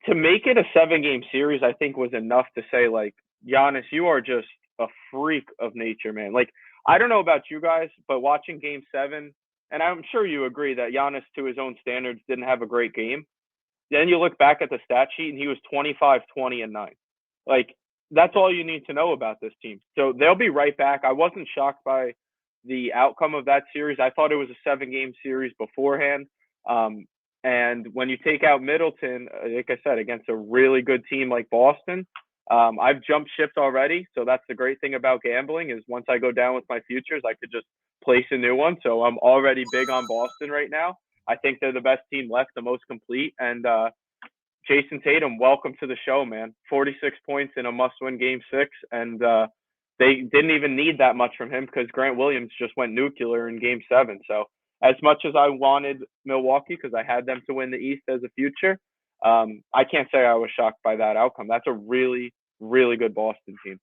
to make it a 7-game series, I think was enough to say, like, Giannis, you are just a freak of nature, man. Like, I don't know about you guys, but watching Game 7, and I'm sure you agree that Giannis, to his own standards, didn't have a great game. Then you look back at the stat sheet, and he was 25, 20, and 9. Like, that's all you need to know about this team. So they'll be right back. I wasn't shocked by the outcome of that series. I thought it was a 7-game series beforehand. And when you take out Middleton, like I said, against a really good team like Boston, I've jumped shipped already. So that's the great thing about gambling, is once I go down with my futures, I could just place a new one. So I'm already big on Boston right now. I think they're the best team left, the most complete. And Jayson Tatum, welcome to the show, man. 46 points in a must-win Game 6. And they didn't even need that much from him because Grant Williams just went nuclear in Game 7. So as much as I wanted Milwaukee, because I had them to win the East as a future, I can't say I was shocked by that outcome. That's a really, really good Boston team.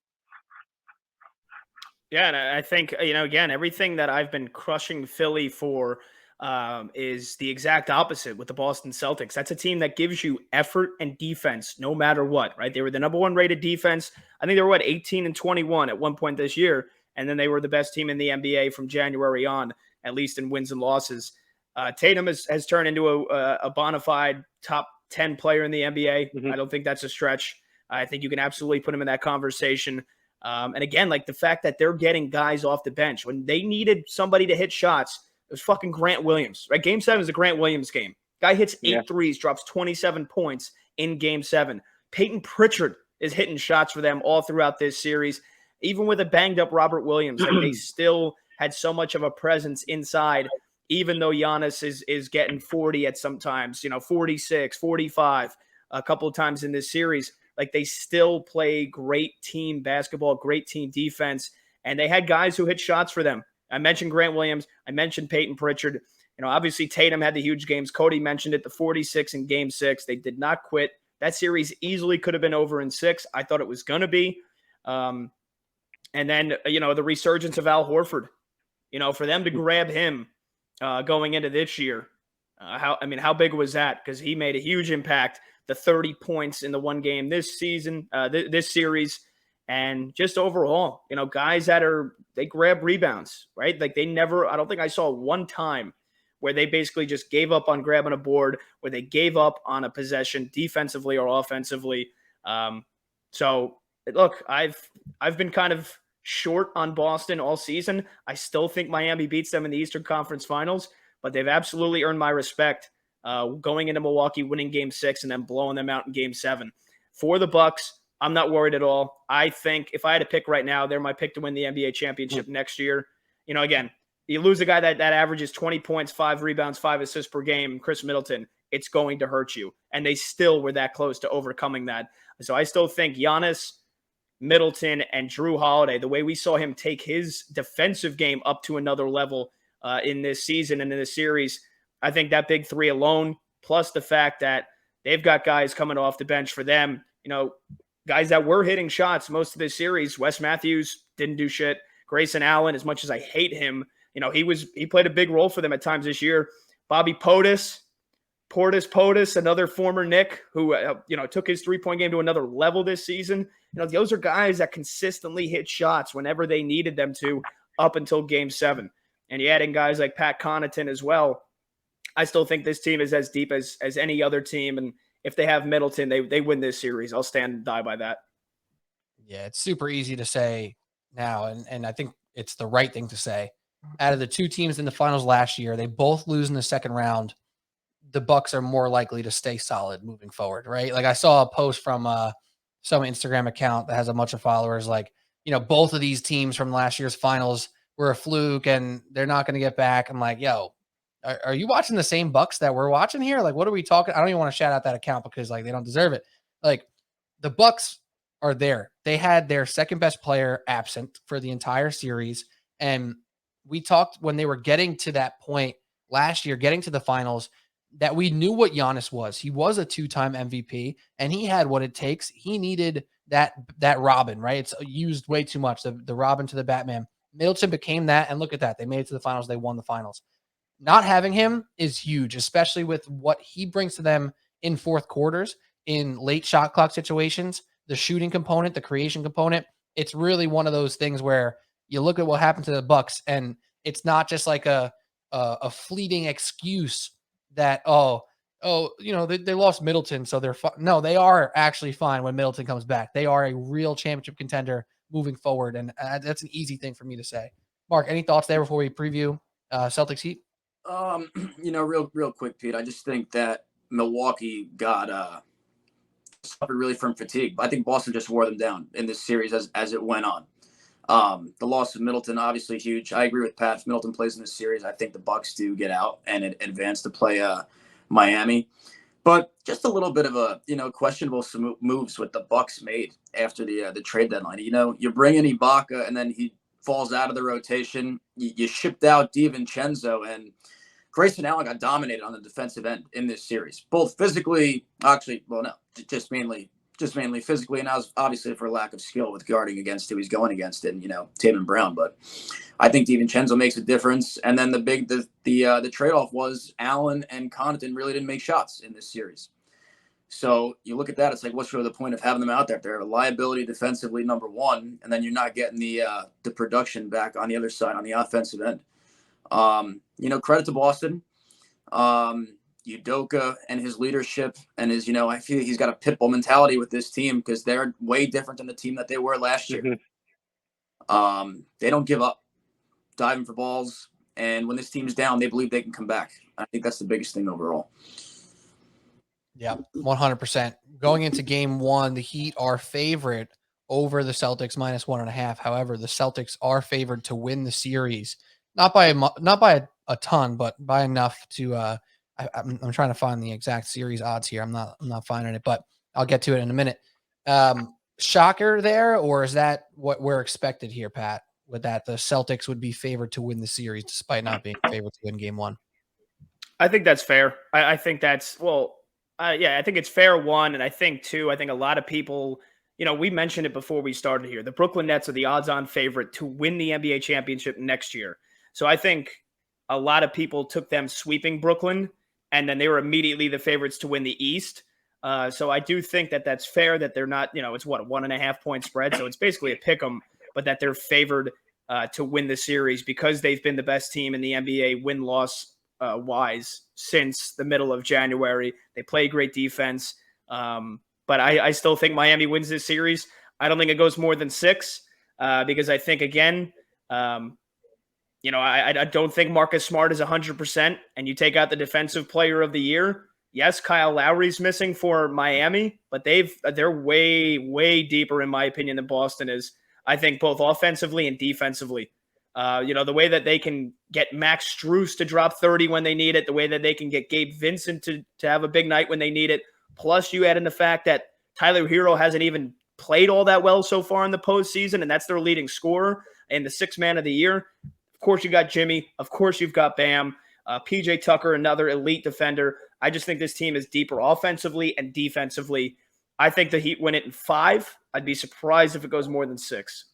Yeah, and I think, you know, again, everything that I've been crushing Philly for is the exact opposite with the Boston Celtics. That's a team that gives you effort and defense no matter what, right? They were the number 1 rated defense. I think they were, 18-21 at one point this year, and then they were the best team in the NBA from January on, at least in wins and losses. Tatum has turned into a bona fide top 10 player in the NBA. Mm-hmm. I don't think that's a stretch. I think you can absolutely put him in that conversation. And again, like the fact that they're getting guys off the bench when they needed somebody to hit shots, it was fucking Grant Williams, right? Game 7 is a Grant Williams game. Guy hits 8 threes, drops 27 points in Game 7. Peyton Pritchard is hitting shots for them all throughout this series. Even with a banged up Robert Williams, like they still had so much of a presence inside, even though Giannis is getting 40 at sometimes, 46, 45 a couple of times in this series. Like they still play great team basketball, great team defense, and they had guys who hit shots for them. I mentioned Grant Williams. I mentioned Peyton Pritchard. Obviously Tatum had the huge games. Cody mentioned it, the 46 in Game 6. They did not quit. That series easily could have been over in 6. I thought it was going to be. And then, the resurgence of Al Horford, for them to grab him going into this year, how big was that? Because he made a huge impact. The 30 points in the one game this season, this series, and just overall, guys they grab rebounds, right? Like I don't think I saw one time where they basically just gave up on grabbing a board, where they gave up on a possession defensively or offensively. So look, I've been kind of short on Boston all season. I still think Miami beats them in the Eastern Conference Finals, but they've absolutely earned my respect going into Milwaukee, winning Game 6, and then blowing them out in Game 7. For the Bucks, I'm not worried at all. I think if I had to pick right now, they're my pick to win the NBA championship next year. Again, you lose a guy that averages 20 points, 5 rebounds, 5 assists per game, Chris Middleton, it's going to hurt you. And they still were that close to overcoming that. So I still think Giannis, Middleton, and Drew Holiday, the way we saw him take his defensive game up to another level in this season and in this series, I think that big three alone, plus the fact that they've got guys coming off the bench for them, guys that were hitting shots most of this series. Wes Matthews didn't do shit. Grayson Allen, as much as I hate him, he played a big role for them at times this year. Bobby Portis, Portis Potus, another former Knick who, took his 3-point game to another level this season. Those are guys that consistently hit shots whenever they needed them to up until Game 7. And you add in guys like Pat Connaughton as well. I still think this team is as deep as any other team. And if they have Middleton, they win this series. I'll stand and die by that. Yeah, it's super easy to say now, and I think it's the right thing to say. Out of the two teams in the finals last year, they both lose in the second round. The Bucks are more likely to stay solid moving forward, right? Like I saw a post from some Instagram account that has a bunch of followers, like, both of these teams from last year's finals were a fluke and they're not going to get back. I'm like, yo, are you watching the same Bucks that we're watching here? Like, what are we talking? I don't even want to shout out that account because like they don't deserve it. Like the Bucks are there. They had their second best player absent for the entire series. And we talked when they were getting to that point last year, getting to the finals, that we knew what Giannis was. He was a 2-time MVP and he had what it takes. He needed that Robin, right? It's used way too much. The Robin to the Batman. Middleton became that. And look at that. They made it to the finals. They won the finals. Not having him is huge, especially with what he brings to them in fourth quarters, in late shot clock situations, the shooting component, the creation component. It's really one of those things where you look at what happened to the Bucks and it's not just like a fleeting excuse that, they lost Middleton, so they're fine. No, they are actually fine when Middleton comes back. They are a real championship contender moving forward, and that's an easy thing for me to say. Mark, any thoughts there before we preview Celtics Heat? Real quick, Pete. I just think that Milwaukee got suffered really from fatigue. I think Boston just wore them down in this series as it went on. The loss of Middleton, obviously huge. I agree with Pat. If Middleton plays in this series, I think the Bucks do get out and advance to play Miami. But just a little bit of a, questionable moves what the Bucks made after the trade deadline. You bring in Ibaka and then he falls out of the rotation. You shipped out DiVincenzo, and Grayson Allen got dominated on the defensive end in this series, both physically, just mainly physically, and that was obviously for lack of skill with guarding against who he's going against and Tatum Brown. But I think DiVincenzo makes a difference. And then the trade-off was Allen and Connaughton really didn't make shots in this series. So you look at that, it's like, what's really the point of having them out there? They're a liability defensively, number one, and then you're not getting the production back on the other side on the offensive end. Credit to Boston. Udoka and his leadership and his, I feel he's got a pit bull mentality with this team because they're way different than the team that they were last year. Mm-hmm. They don't give up diving for balls. And when this team's down, they believe they can come back. I think that's the biggest thing overall. Yeah, 100%. Going into game one, the Heat are favorite over the Celtics -1.5. However, the Celtics are favored to win the series, not by a ton, but by enough to, I'm trying to find the exact series odds here. I'm not finding it, but I'll get to it in a minute. Shocker there, or is that what we're expected here, Pat? With that, the Celtics would be favored to win the series despite not being favored to win game one. I think that's fair. I think that's I think it's fair, one, and I think two. I think a lot of people, we mentioned it before we started here. The Brooklyn Nets are the odds-on favorite to win the NBA championship next year. So I think a lot of people took them sweeping Brooklyn, and then they were immediately the favorites to win the East. So I do think that that's fair that they're not, it's a 1.5 point spread. So it's basically a pick 'em, but that they're favored to win the series because they've been the best team in the NBA win-loss wise since the middle of January. They play great defense. But I still think Miami wins this series. I don't think it goes more than 6 because I think, again, I don't think Marcus Smart is 100%, and you take out the defensive player of the year. Yes, Kyle Lowry's missing for Miami, but they're way, way deeper, in my opinion, than Boston is. I think both offensively and defensively. The way that they can get Max Strus to drop 30 when they need it, the way that they can get Gabe Vincent to have a big night when they need it. Plus, you add in the fact that Tyler Hero hasn't even played all that well so far in the postseason, and that's their leading scorer and the 6th man of the year. Of course, you got Jimmy. Of course, you've got Bam. PJ Tucker, another elite defender. I just think this team is deeper offensively and defensively. I think the Heat win it in 5. I'd be surprised if it goes more than 6.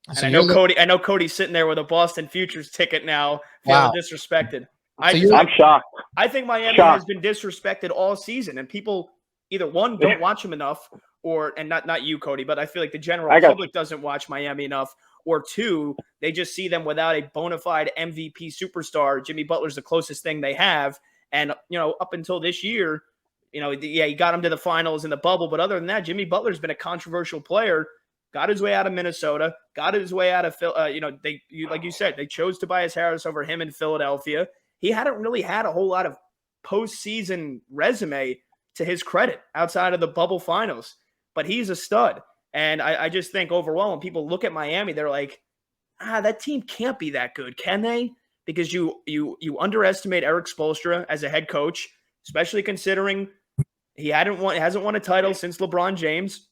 And I know Cody's sitting there with a Boston Futures ticket now, feeling disrespected. I'm shocked. I think Miami has been disrespected all season, and people either one don't watch them enough, and not you, Cody, but I feel like the general public doesn't watch Miami enough, or two, they just see them without a bona fide MVP superstar. Jimmy Butler's the closest thing they have, and up until this year, he got him to the finals in the bubble, but other than that, Jimmy Butler's been a controversial player. Got his way out of Minnesota, got his way out of Phil. Like you said, they chose Tobias Harris over him in Philadelphia. He hadn't really had a whole lot of postseason resume to his credit outside of the bubble finals, but he's a stud. And I just think overall, when people look at Miami, they're like, that team can't be that good, can they? Because you underestimate Eric Spoelstra as a head coach, especially considering he hasn't won a title since LeBron James,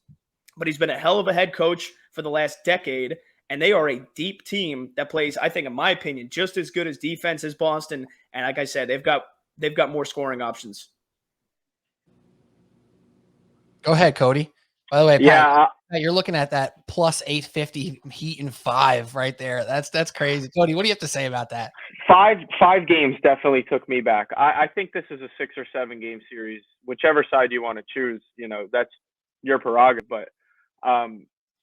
but he's been a hell of a head coach for the last decade. And they are a deep team that plays, I think, in my opinion, just as good as defense as Boston. And like I said, they've got more scoring options. Go ahead, Cody. By the way, Pat, you're looking at that plus 850 Heat in 5 right there. That's crazy. Cody, what do you have to say about that? Five games definitely took me back. I think this is a 6 or 7 game series, whichever side you want to choose. That's your prerogative. But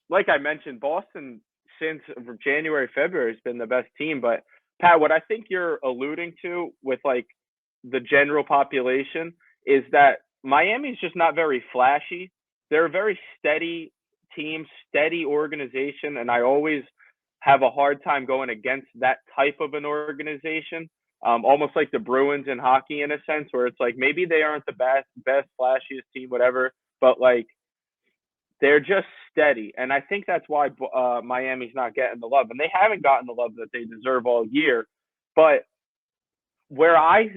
like I mentioned, Boston since January, February has been the best team. But Pat, what I think you're alluding to with like the general population is that Miami's just not very flashy. They're a very steady team, steady organization, and I always have a hard time going against that type of an organization. Almost like the Bruins in hockey in a sense, where it's like maybe they aren't the best flashiest team, whatever, but like they're just steady. And I think that's why Miami's not getting the love, and they haven't gotten the love that they deserve all year. But where I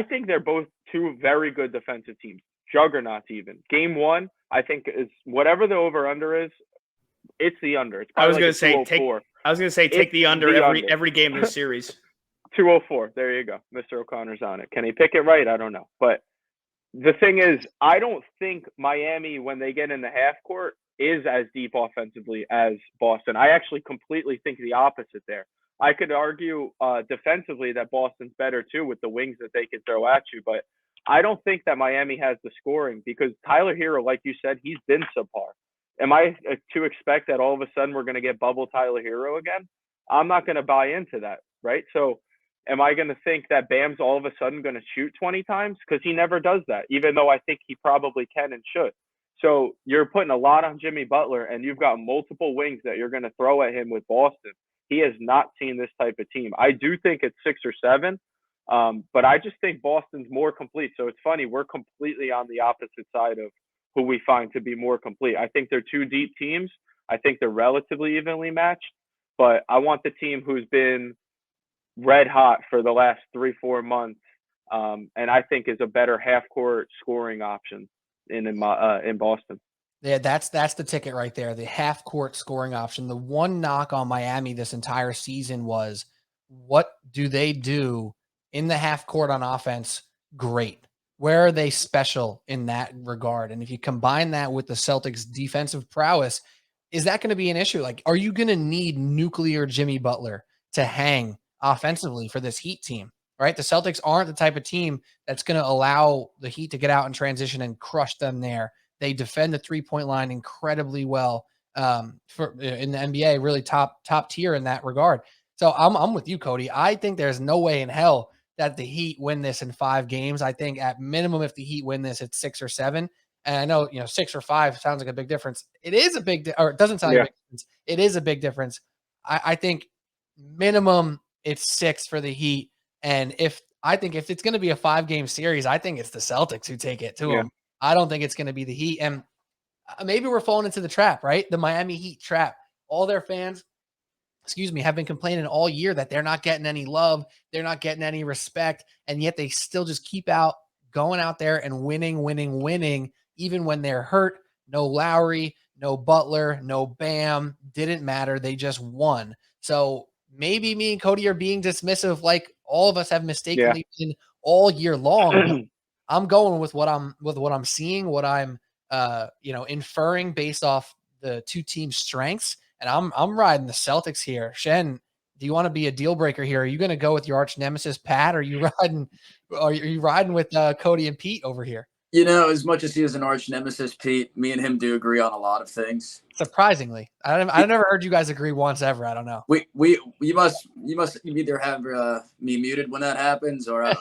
think they're both two very good defensive teams, juggernauts even. Game 1, I think is whatever the over-under is, it's the under. It's I was going to say take the under every game of the series. 204. There you go. Mr. O'Connor's on it. Can he pick it right? I don't know. But the thing is, I don't think Miami, when they get in the half court, is as deep offensively as Boston. I actually completely think the opposite there. I could argue defensively that Boston's better too with the wings that they can throw at you, but I don't think that Miami has the scoring because Tyler Hero, like you said, he's been subpar. Am I to expect that all of a sudden we're going to get bubble Tyler Hero again? I'm not going to buy into that, right? So am I going to think that Bam's all of a sudden going to shoot 20 times? Because he never does that, even though I think he probably can and should. So you're putting a lot on Jimmy Butler, and you've got multiple wings that you're going to throw at him with Boston. He has not seen this type of team. I do think it's 6 or 7, but I just think Boston's more complete. So it's funny, we're completely on the opposite side of who we find to be more complete. I think they're two deep teams. I think they're relatively evenly matched, but I want the team who's been red hot for the last 3-4 months, and I think is a better half-court scoring option in Boston. Yeah, that's the ticket right there, the half-court scoring option. The one knock on Miami this entire season was, what do they do in the half-court on offense? Great. Where are they special in that regard? And if you combine that with the Celtics' defensive prowess, is that going to be an issue? Like, are you going to need nuclear Jimmy Butler to hang offensively for this Heat team, right? The Celtics aren't the type of team that's going to allow the Heat to get out in transition and crush them there. They defend the three-point line incredibly well in the NBA, really top tier in that regard. So I'm with you, Cody. I think there's no way in hell that the Heat win this in 5 games. I think at minimum, if the Heat win this, it's 6 or 7. And I know, 6 or 5 sounds like a big difference. It is a big, or it doesn't sound like a big difference. It is a big difference. I think minimum it's 6 for the Heat. And if it's going to be a 5-game series, I think it's the Celtics who take it to them. I don't think it's going to be the Heat. And maybe we're falling into the trap, right? The Miami Heat trap. All their fans, have been complaining all year that they're not getting any love. They're not getting any respect. And yet they still just keep going out there and winning, even when they're hurt. No Lowry, no Butler, no Bam. Didn't matter. They just won. So maybe me and Cody are being dismissive, like all of us have mistakenly been all year long. I'm going with what I'm seeing, what I'm inferring based off the two teams' strengths, and I'm riding the Celtics here. Shen, do you want to be a deal breaker here? Are you going to go with your arch nemesis, Pat? Or are you riding with Cody and Pete over here? You know, as much as he is an arch nemesis, Pete, me and him do agree on a lot of things. Surprisingly, I've never heard you guys agree once ever. I don't know. You must either have me muted when that happens, or I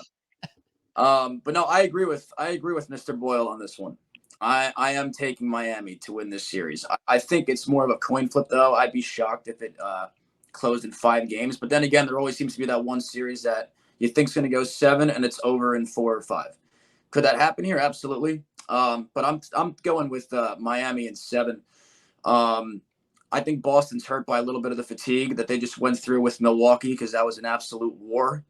don't. But no, I agree with Mr. Boyle on this one. I am taking Miami to win this series. I think it's more of a coin flip, though. I'd be shocked if it closed in 5 games. But then again, there always seems to be that one series that you think's going to go 7 and it's over in 4 or 5. Could that happen here? Absolutely. But I'm going with Miami in 7. I think Boston's hurt by a little bit of the fatigue that they just went through with Milwaukee, because that was an absolute war.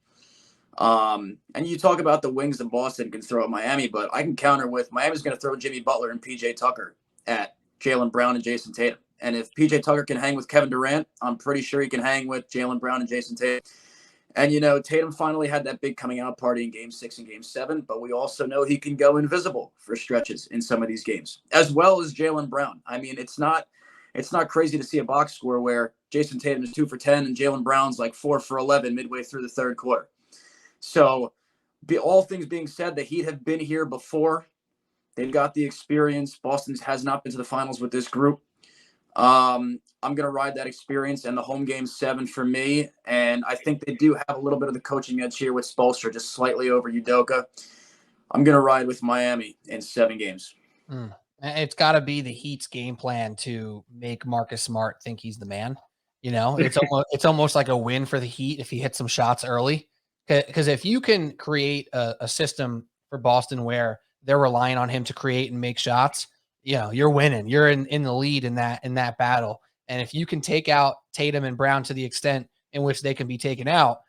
And you talk about the wings that Boston can throw at Miami, but I can counter with Miami's going to throw Jimmy Butler and PJ Tucker at Jaylen Brown and Jayson Tatum. And if PJ Tucker can hang with Kevin Durant, I'm pretty sure he can hang with Jaylen Brown and Jayson Tatum. And, you know, Tatum finally had that big coming out party in Game 6 and Game 7, but we also know he can go invisible for stretches in some of these games, as well as Jaylen Brown. I mean, it's not crazy to see a box score where Jayson Tatum is 2 for 10 and Jaylen Brown's like 4 for 11 midway through the third quarter. So, all things being said, the Heat have been here before. They've got the experience. Boston has not been to the finals with this group. I'm going to ride that experience, and the home game 7 for me. And I think they do have a little bit of the coaching edge here with Spoelstra, just slightly over Udoka. I'm going to ride with Miami in 7 games. It's got to be the Heat's game plan to make Marcus Smart think he's the man. You know, it's almost like a win for the Heat if he hits some shots early. Because if you can create a system for Boston where they're relying on him to create and make shots, you know, you're winning. You're in the lead in that battle. And if you can take out Tatum and Brown to the extent in which they can be taken out,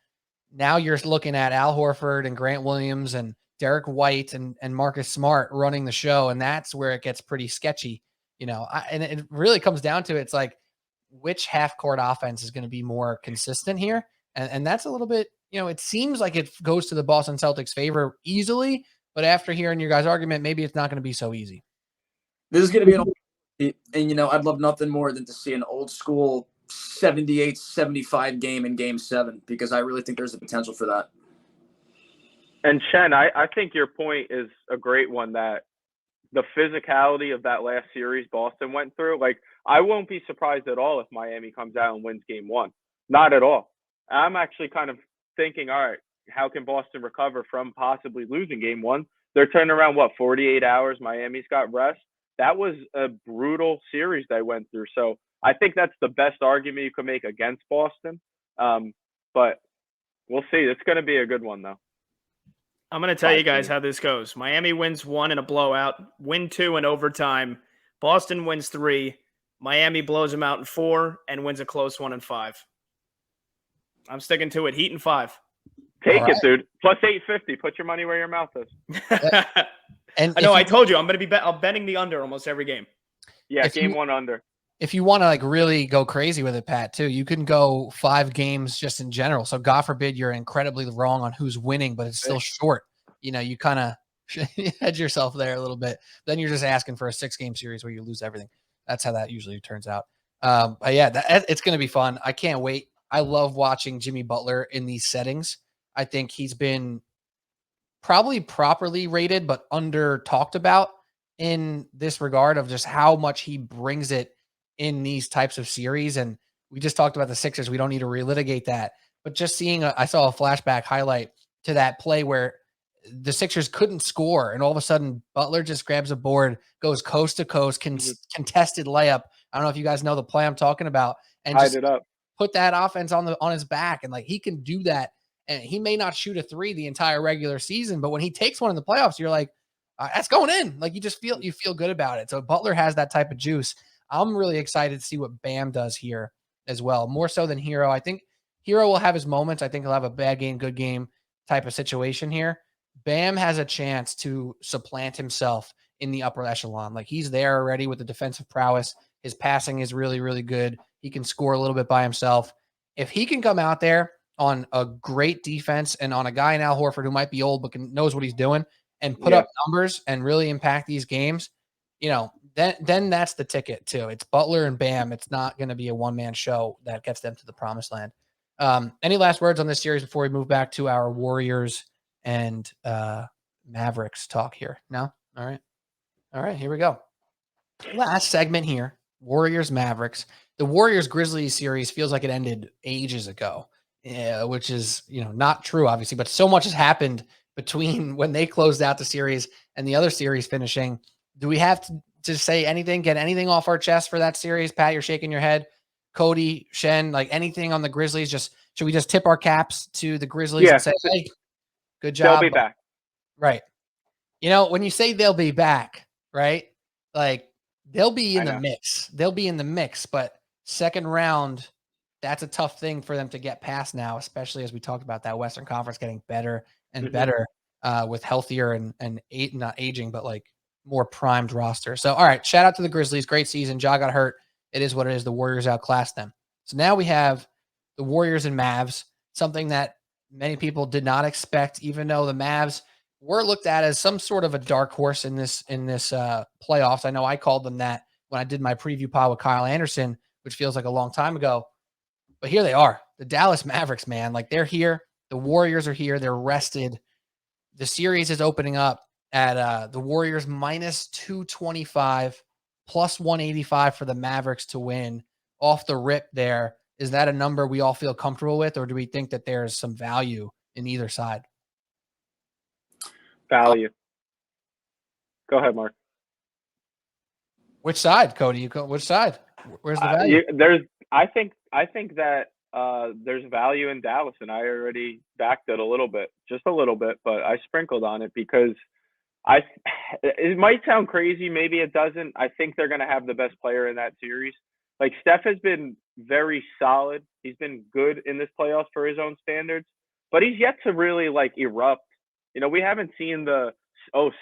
now you're looking at Al Horford and Grant Williams and Derek White and Marcus Smart running the show. And that's where it gets pretty sketchy, you know, and it really comes down to, it's like, which half court offense is going to be more consistent here. And that's a little bit, you know, it seems like it goes to the Boston Celtics favor easily, but after hearing your guys' argument, maybe it's not going to be so easy. This is going to be and, you know, I'd love nothing more than to see an old school 78-75 game in Game 7, because I really think there's the potential for that. And Shen, I think your point is a great one, that the physicality of that last series Boston went through, like, I won't be surprised at all if Miami comes out and wins Game 1. Not at all. I'm actually kind of thinking, all right, how can Boston recover from possibly losing Game 1? They're turning around, 48 hours? Miami's got rest. That was a brutal series they went through. So I think that's the best argument you can make against Boston. But we'll see. It's going to be a good one, though. I'm going to tell you guys how this goes. Miami wins 1 in a blowout, win 2 in overtime. Boston wins 3. Miami blows them out in 4 and wins a close 1 in 5. I'm sticking to it. Heat in 5. Take it, dude. Plus 850. Put your money where your mouth is. And I know. I told you I'm going to be I'm betting the under almost every game. Yeah, Game 1 under. If you want to like really go crazy with it, Pat, too, you can go 5 games just in general. So God forbid you're incredibly wrong on who's winning, but it's still short. You know, you kind of hedge yourself there a little bit. Then you're just asking for a 6-game series where you lose everything. That's how that usually turns out. But yeah, it's going to be fun. I can't wait. I love watching Jimmy Butler in these settings. I think he's been probably properly rated, but under talked about in this regard of just how much he brings it in these types of series. And we just talked about the Sixers. We don't need to relitigate that, but just seeing, I saw a flashback highlight to that play where the Sixers couldn't score. And all of a sudden Butler just grabs a board, goes coast to coast, contested layup. I don't know if you guys know the play I'm talking about, and just put that offense on his back. And like, he can do that. And he may not shoot a 3 the entire regular season, but when he takes one in the playoffs, you're like, that's going in. Like, you feel good about it. So Butler has that type of juice. I'm really excited to see what Bam does here as well, more so than Hero. I think Hero will have his moments. I think he'll have a bad game, good game type of situation here. Bam has a chance to supplant himself in the upper echelon. Like, he's there already with the defensive prowess. His passing is really, really good. He can score a little bit by himself. If he can come out there on a great defense and on a guy in Al Horford who might be old but knows what he's doing and put up numbers and really impact these games, you know, then that's the ticket too. It's Butler and Bam. It's not going to be a one-man show that gets them to the promised land. Any last words on this series before we move back to our Warriors and Mavericks talk here? No? All right, here we go. Last segment here, Warriors Mavericks. The Warriors Grizzlies series feels like it ended ages ago, which is, not true, obviously, but so much has happened between when they closed out the series and the other series finishing. Do we have to say anything, get anything off our chest for that series? Pat, you're shaking your head. Cody, Shen, like anything on the Grizzlies? Should we just tip our caps to the Grizzlies and say, hey, good job? They'll be back. Right. When you say they'll be back, right? Like, they'll be in the mix. They'll be in the mix, but second round, that's a tough thing for them to get past now, especially as we talked about that Western Conference getting better and better with healthier and not aging, but like more primed roster. So, all right, shout out to the Grizzlies. Great season. Ja got hurt. It is what it is. The Warriors outclassed them. So now we have the Warriors and Mavs, something that many people did not expect, even though the Mavs were looked at as some sort of a dark horse in this playoffs. I know I called them that when I did my preview pod with Kyle Anderson, which feels like a long time ago. But here they are, the Dallas Mavericks, man. Like, they're here. The Warriors are here. They're rested. The series is opening up at the Warriors minus 225, plus 185 for the Mavericks to win off the rip there. Is that a number we all feel comfortable with, or do we think that there's some value in either side? Value. Go ahead, Mark. Which side, Cody? Which side? Where's the value? I think that there's value in Dallas, and I already backed it a little bit, just a little bit, but I sprinkled on it because it might sound crazy, maybe it doesn't. I think they're going to have the best player in that series. Like, Steph has been very solid. He's been good in this playoffs for his own standards, but he's yet to really erupt. We haven't seen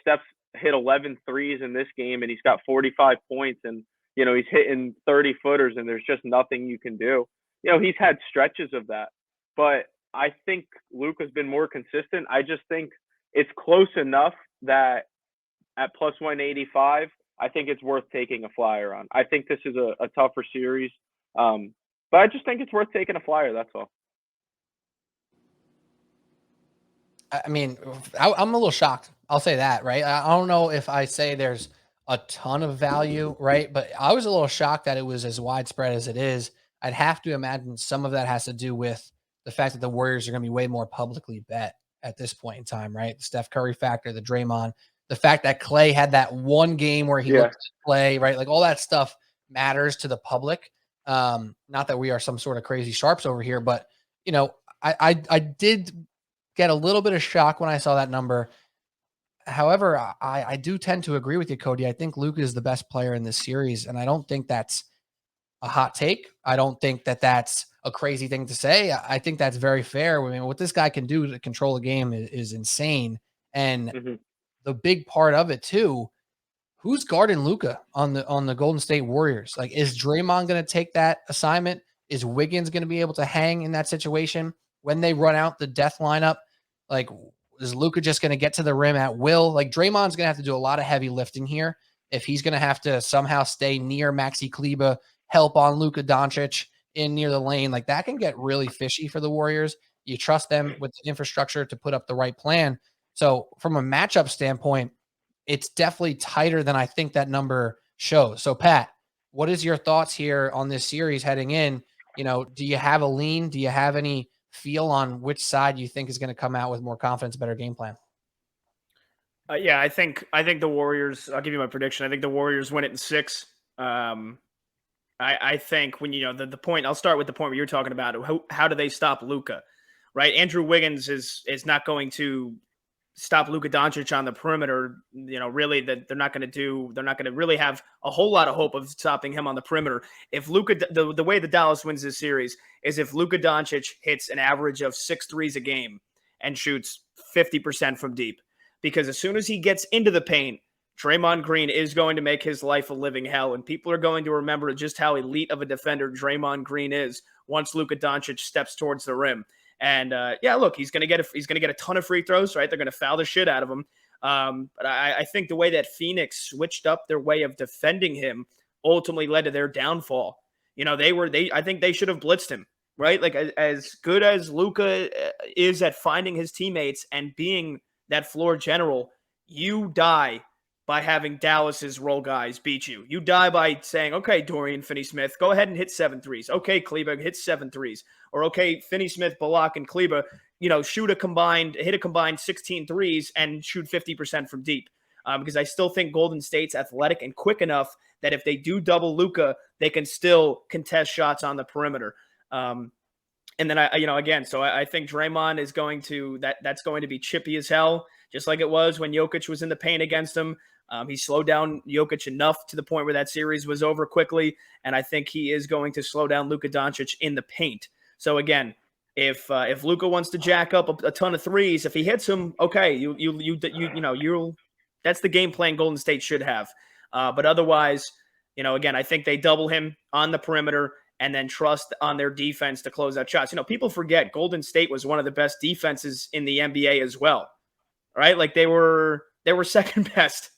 Steph hit 11 threes in this game and he's got 45 points and, he's hitting 30-footers and there's just nothing you can do. He's had stretches of that, but I think Luka's been more consistent. I just think it's close enough that at plus 185, I think it's worth taking a flyer on. I think this is a tougher series, but I just think it's worth taking a flyer. That's all. I mean, I'm a little shocked. I'll say that, right? I don't know if I say there's a ton of value, right? But I was a little shocked that it was as widespread as it is. I'd have to imagine some of that has to do with the fact that the Warriors are going to be way more publicly bet at this point in time, right? The Steph Curry factor, the Draymond, the fact that Klay had that one game where he looked to play, right? Like, all that stuff matters to the public. Not that we are some sort of crazy sharps over here, but, I did get a little bit of shock when I saw that number. However, I do tend to agree with you, Cody. I think Luka is the best player in this series, and I don't think that's a hot take. I don't think that that's a crazy thing to say. I think that's very fair. I mean, what this guy can do to control a game is insane. And the big part of it too, who's guarding Luka on the Golden State Warriors? Like, is Draymond going to take that assignment? Is Wiggins going to be able to hang in that situation when they run out the death lineup? Like, is Luka just going to get to the rim at will? Like, Draymond's going to have to do a lot of heavy lifting here if he's going to have to somehow stay near Maxi Kleba, help on Luka Doncic in near the lane. Like, that can get really fishy for the Warriors. You trust them with the infrastructure to put up the right plan. So from a matchup standpoint, it's definitely tighter than I think that number shows. So, Pat, what is your thoughts here on this series heading in? Do you have a lean? Do you have any feel on which side you think is going to come out with more confidence, better game plan? Yeah, I think the Warriors, I'll give you my prediction. I think the Warriors win it in 6. I think when, the point, I'll start with the point where you're talking about how do they stop Luka, right? Andrew Wiggins is not going to stop Luka Doncic on the perimeter. Really, that they're not going to really have a whole lot of hope of stopping him on the perimeter. If Luka, the way the Dallas wins this series is if Luka Doncic hits an average of 6 threes a game and shoots 50% from deep, because as soon as he gets into the paint, Draymond Green is going to make his life a living hell, and people are going to remember just how elite of a defender Draymond Green is once Luka Doncic steps towards the rim. And look, he's going to get a ton of free throws, right? They're going to foul the shit out of him. But I think the way that Phoenix switched up their way of defending him ultimately led to their downfall. I think they should have blitzed him. right? Like as good as Luka is at finding his teammates and being that floor general, you die by having Dallas's role guys beat you. You die by saying, okay, Dorian Finney-Smith, go ahead and hit 7 threes. Okay, Kleba, hit 7 threes. Or okay, Finney-Smith, Bullock, and Kleba, hit a combined 16 threes and shoot 50% from deep. Because I still think Golden State's athletic and quick enough that if they do double Luka, they can still contest shots on the perimeter. And then I think Draymond is going to that's going to be chippy as hell, just like it was when Jokic was in the paint against him. He slowed down Jokic enough to the point where that series was over quickly, and I think he is going to slow down Luka Doncic in the paint. So again, if Luka wants to jack up a ton of threes, if he hits him, okay, that's the game plan Golden State should have. But otherwise, again, I think they double him on the perimeter and then trust on their defense to close out shots. People forget Golden State was one of the best defenses in the NBA as well, right? Like they were second best.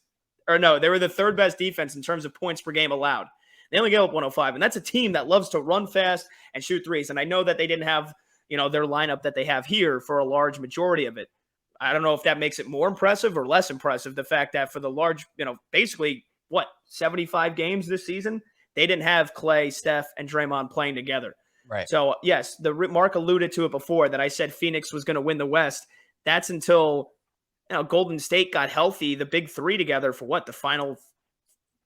Or no, they were the third best defense in terms of points per game allowed. They only gave up 105, and that's a team that loves to run fast and shoot threes. And I know that they didn't have, their lineup that they have here for a large majority of it. I don't know if that makes it more impressive or less impressive, the fact that for the large, basically, 75 games this season, they didn't have Klay, Steph, and Draymond playing together. Right. So, yes, Mark alluded to it before that I said Phoenix was going to win the West. That's until Golden State got healthy, the big three together for the final.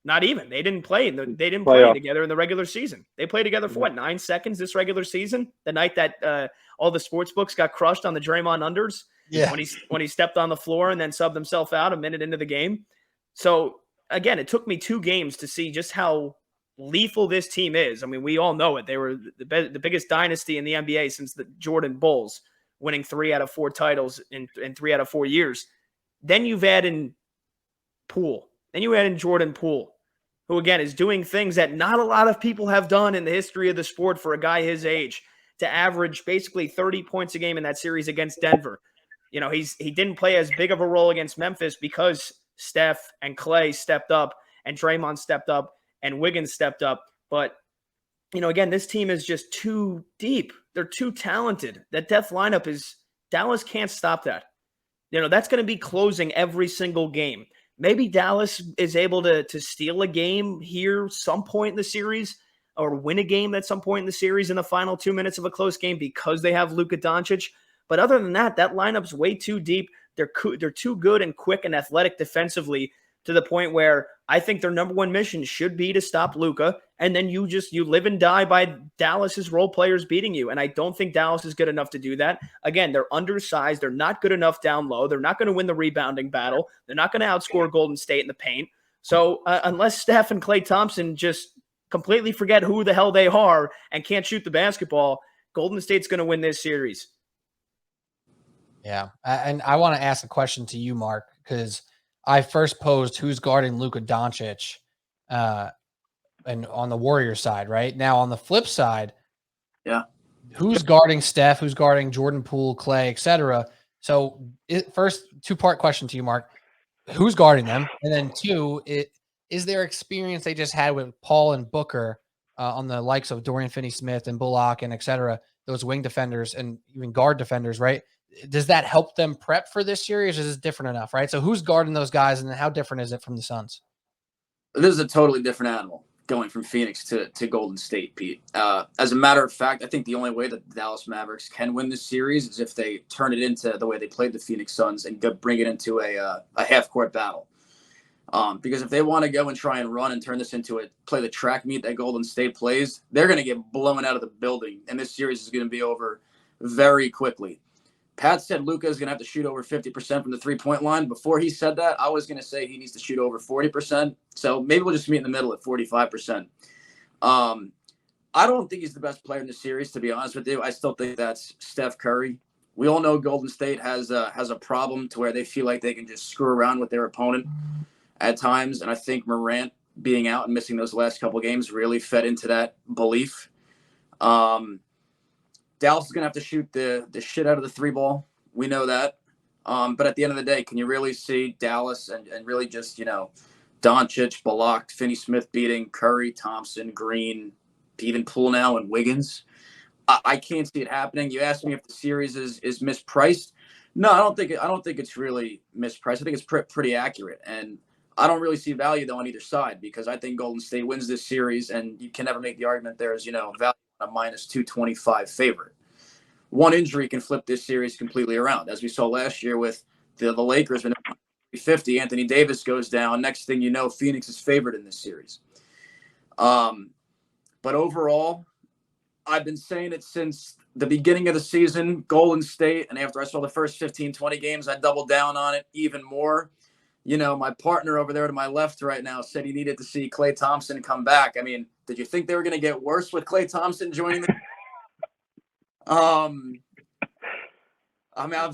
Not even. They didn't play. They didn't play together in the regular season. They played together for 9 seconds this regular season. The night that all the sports books got crushed on the Draymond unders. Yeah. When he stepped on the floor and then subbed himself out a minute into the game. So again, it took me 2 games to see just how lethal this team is. I mean, we all know it. They were the biggest dynasty in the NBA since the Jordan Bulls, winning 3 out of 4 titles in 3 out of 4 years. Then you've added Poole. Then you add in Jordan Poole, who, again, is doing things that not a lot of people have done in the history of the sport for a guy his age, to average basically 30 points a game in that series against Denver. He didn't play as big of a role against Memphis because Steph and Klay stepped up and Draymond stepped up and Wiggins stepped up. But, again, this team is just too deep. They're too talented. That depth lineup Dallas can't stop that. That's going to be closing every single game. Maybe Dallas is able to steal a game here some point in the series or win a game at some point in the series in the final 2 minutes of a close game because they have Luka Doncic. But other than that lineup's way too deep. They're too good and quick and athletic defensively to the point where I think their number one mission should be to stop Luka, and then you live and die by Dallas's role players beating you. And I don't think Dallas is good enough to do that. Again, they're undersized. They're not good enough down low. They're not going to win the rebounding battle. They're not going to outscore Golden State in the paint. So unless Steph and Klay Thompson just completely forget who the hell they are and can't shoot the basketball, Golden State's going to win this series. Yeah. And I want to ask a question to you, Mark, because I first posed who's guarding Luka Doncic and on the Warriors side, right? Now on the flip side, yeah, who's guarding Steph, who's guarding Jordan Poole, Klay, etc. So first 2-part question to you, Mark. Who's guarding them? And then 2, is their experience they just had with Paul and Booker on the likes of Dorian Finney-Smith and Bullock and etc., those wing defenders and even guard defenders, right? Does that help them prep for this series? Or is it different enough, right? So who's guarding those guys, and how different is it from the Suns? This is a totally different animal going from Phoenix to Golden State, Pete. As a matter of fact, I think the only way that the Dallas Mavericks can win this series is if they turn it into the way they played the Phoenix Suns and bring it into a half-court battle. Because if they want to go and try and run and turn this into play the track meet that Golden State plays, they're going to get blown out of the building, and this series is going to be over very quickly. Pat said Luka is going to have to shoot over 50% from the three-point line. Before he said that, I was going to say he needs to shoot over 40%. So maybe we'll just meet in the middle at 45%. I don't think he's the best player in the series, to be honest with you. I still think that's Steph Curry. We all know Golden State has a problem to where they feel like they can just screw around with their opponent at times. And I think Morant being out and missing those last couple games really fed into that belief. Dallas is going to have to shoot the shit out of the 3-ball. We know that. But at the end of the day, can you really see Dallas and really just, Doncic, Bullock, Finney-Smith beating Curry, Thompson, Green, even Poole now and Wiggins? I can't see it happening. You asked me if the series is mispriced. No, I don't think it's really mispriced. I think it's pretty accurate, and I don't really see value though on either side because I think Golden State wins this series, and you can never make the argument there's value on a minus 225 favorite. One injury can flip this series completely around, as we saw last year with the Lakers when 50. Anthony Davis goes down. Next thing you know, Phoenix is favored in this series. But overall, I've been saying it since the beginning of the season, Golden State, and after I saw the first 15, 20 games, I doubled down on it even more. My partner over there to my left right now said he needed to see Klay Thompson come back. I mean, did you think they were going to get worse with Klay Thompson joining the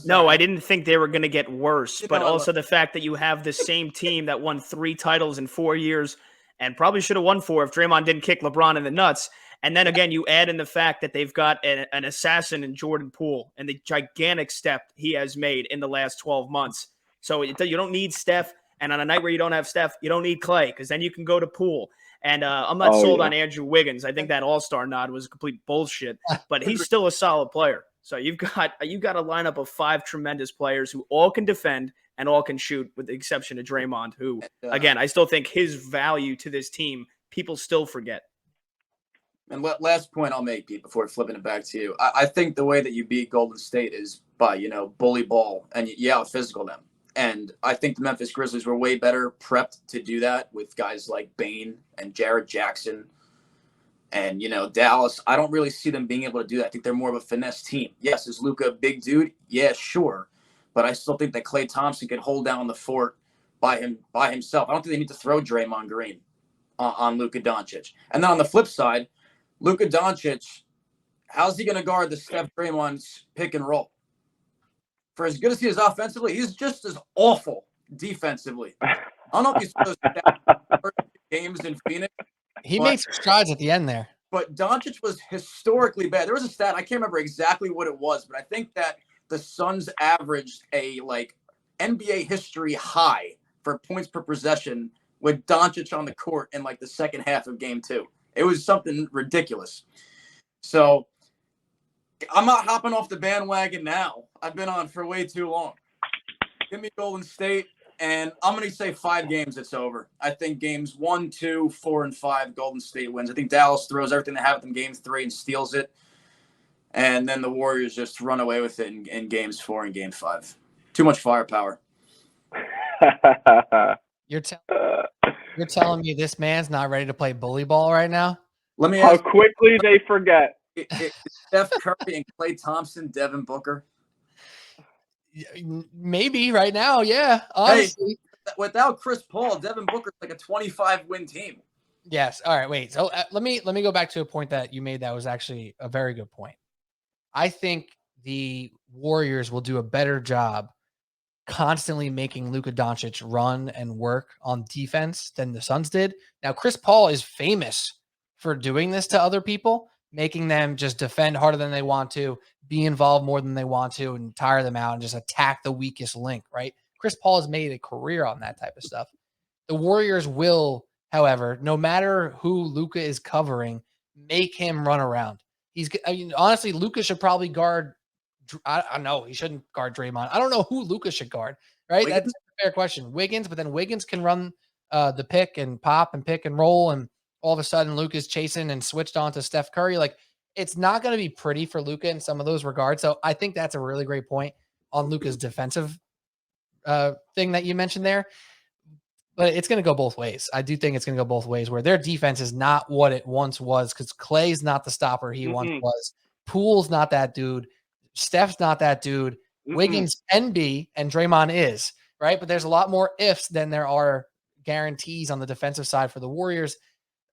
No, I didn't think they were going to get worse, but also the fact that you have the same team that won 3 titles in 4 years and probably should have won 4 if Draymond didn't kick LeBron in the nuts. And then again, you add in the fact that they've got an assassin in Jordan Poole and the gigantic step he has made in the last 12 months. So you don't need Steph. And on a night where you don't have Steph, you don't need Klay because then you can go to Poole. And I'm not sold on Andrew Wiggins. I think that all-star nod was complete bullshit, but he's still a solid player. So you've got a lineup of 5 tremendous players who all can defend and all can shoot, with the exception of Draymond, who, again, I still think his value to this team, people still forget. And last point I'll make, Pete, before flipping it back to you. I think the way that you beat Golden State is by, bully ball and you out-physical them. And I think the Memphis Grizzlies were way better prepped to do that with guys like Bane and Jarrett Jackson. And, Dallas, I don't really see them being able to do that. I think they're more of a finesse team. Yes, is Luka a big dude? Yeah, sure. But I still think that Klay Thompson can hold down the fort by himself. I don't think they need to throw Draymond Green on Luka Doncic. And then on the flip side, Luka Doncic, how's he going to guard the Steph Draymond's pick and roll? For as good as he is offensively, he's just as awful defensively. I don't know if you saw those stats games in Phoenix. He made some strides at the end there. But Doncic was historically bad. There was a stat, I can't remember exactly what it was, but I think that the Suns averaged a NBA history high for points per possession with Doncic on the court in the second half of game 2. It was something ridiculous. So I'm not hopping off the bandwagon now. I've been on for way too long. Give me Golden State, and I'm going to say 5 games, it's over. I think games 1, 2, 4, and 5, Golden State wins. I think Dallas throws everything they have in game 3 and steals it. And then the Warriors just run away with it in games 4 and game 5. Too much firepower. You're telling me this man's not ready to play bully ball right now? Let me ask how quickly they forget. Steph Curry and Klay Thompson, Devin Booker. Maybe right now, yeah. Honestly. Hey, without Chris Paul, Devin Booker's like a 25-win team. Yes. All right. Wait. So let me go back to a point that you made that was actually a very good point. I think the Warriors will do a better job constantly making Luka Doncic run and work on defense than the Suns did. Now, Chris Paul is famous for doing this to other people, making them just defend harder than they want to, be involved more than they want to, and tire them out and just attack the weakest link, right? Chris Paul has made a career on that type of stuff. The Warriors will, however, no matter who Luka is covering, make him run around. Honestly, Luka should probably guard. I know he shouldn't guard Draymond. I don't know who Luka should guard, right? Wiggins? That's a fair question. Wiggins, but then Wiggins can run the pick and pop and pick and roll, and all of a sudden Luka's chasing and switched on to Steph Curry. It's not going to be pretty for Luka in some of those regards. So I think that's a really great point on Luka's defensive thing that you mentioned there. But it's going to go both ways. I do think it's going to go both ways, where their defense is not what it once was, because Klay's not the stopper he once was. Poole's not that dude. Steph's not that dude. Wiggins can be, and Draymond is, right? But there's a lot more ifs than there are guarantees on the defensive side for the Warriors.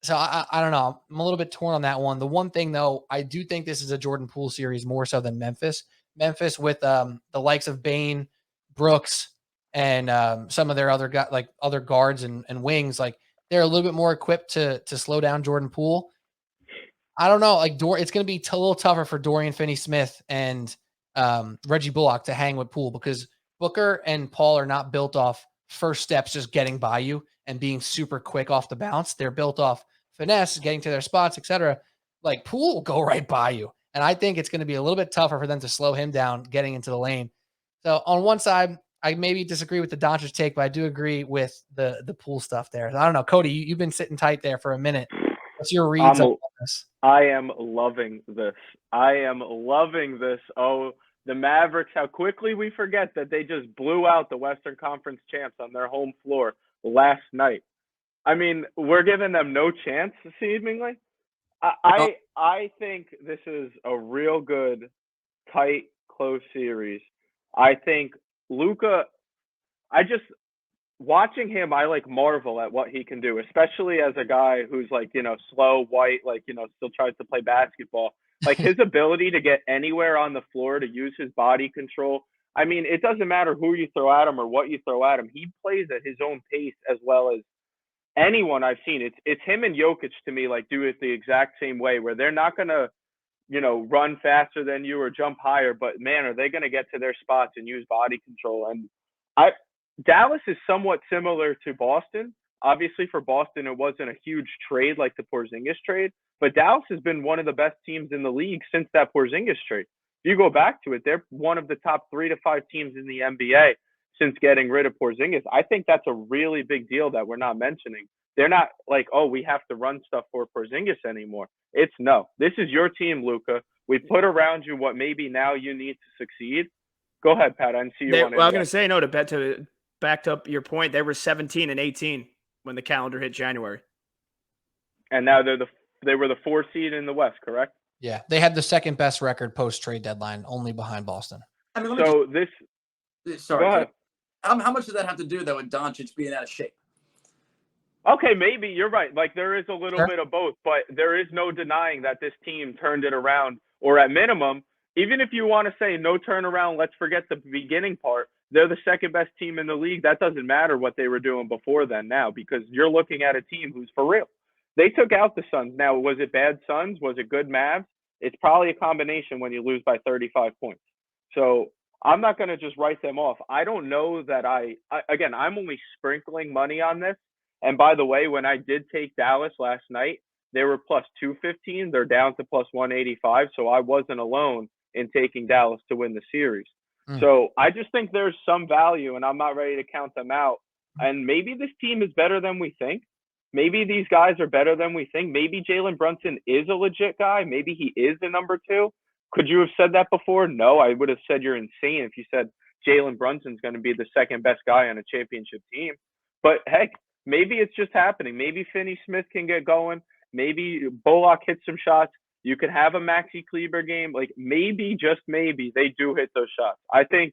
So I don't know. I'm a little bit torn on that one. The one thing, though, I do think this is a Jordan Poole series more so than Memphis. Memphis with the likes of Bane, Brooks, and some of their other other guards and wings, they're a little bit more equipped to slow down Jordan Poole. I don't know. It's going to be a little tougher for Dorian Finney-Smith and Reggie Bullock to hang with Poole, because Booker and Paul are not built off first steps just getting by you and being super quick off the bounce. They're built off finesse, getting to their spots, etc. Poole will go right by you. And I think it's going to be a little bit tougher for them to slow him down getting into the lane. So on one side, I maybe disagree with the Doncic take, but I do agree with the Poole stuff there. I don't know, Cody, you've been sitting tight there for a minute. What's your reads on this? I am loving this. Oh, the Mavericks, how quickly we forget that they just blew out the Western Conference champs on their home floor last night. I mean, we're giving them no chance, seemingly. I think this is a real good, tight, close series. I think Luka, watching him, I like marvel at what he can do, especially as a guy who's like, slow, white, still tries to play basketball. Like his ability to get anywhere on the floor, to use his body control. I mean, it doesn't matter who you throw at him or what you throw at him. He plays at his own pace as well as anyone I've seen. It's him and Jokic to me, like do it the exact same way, where they're not going to, run faster than you or jump higher, but man, are they going to get to their spots and use body control? And Dallas is somewhat similar to Boston. Obviously for Boston, it wasn't a huge trade like the Porzingis trade, but Dallas has been one of the best teams in the league since that Porzingis trade. If you go back to it, they're one of the top 3 to 5 teams in the NBA since getting rid of Porzingis. I think that's a really big deal that we're not mentioning. They're not like, oh, we have to run stuff for Porzingis anymore. It's no. This is your team, Luka. We put around you what maybe now you need to succeed. Go ahead, Pat. I didn't see you. I was going to say, no, to back up your point, they were 17 and 18 when the calendar hit January. And now they were the 4 seed in the West, correct? Yeah, they had the second best record post-trade deadline, only behind Boston. I mean, go ahead. How much does that have to do, though, with Doncic being out of shape? Okay, maybe you're right. Like there is a little bit of both, but there is no denying that this team turned it around, or at minimum, even if you want to say no turnaround, let's forget the beginning part. They're the second best team in the league. That doesn't matter what they were doing before then now, because you're looking at a team who's for real. They took out the Suns. Now, was it bad Suns? Was it good Mavs? It's probably a combination when you lose by 35 points. So I'm not going to just write them off. I don't know that again, I'm only sprinkling money on this. And by the way, when I did take Dallas last night, they were plus 215. They're down to plus 185. So I wasn't alone in taking Dallas to win the series. So I just think there's some value, and I'm not ready to count them out. And maybe this team is better than we think. Maybe these guys are better than we think. Maybe Jalen Brunson is a legit guy. Maybe he is the number 2. Could you have said that before? No, I would have said you're insane if you said Jalen Brunson's going to be the second best guy on a championship team. But heck, maybe it's just happening. Maybe Finney-Smith can get going. Maybe Bullock hits some shots. You could have a Maxi Kleber game. Like maybe, just maybe, they do hit those shots. I think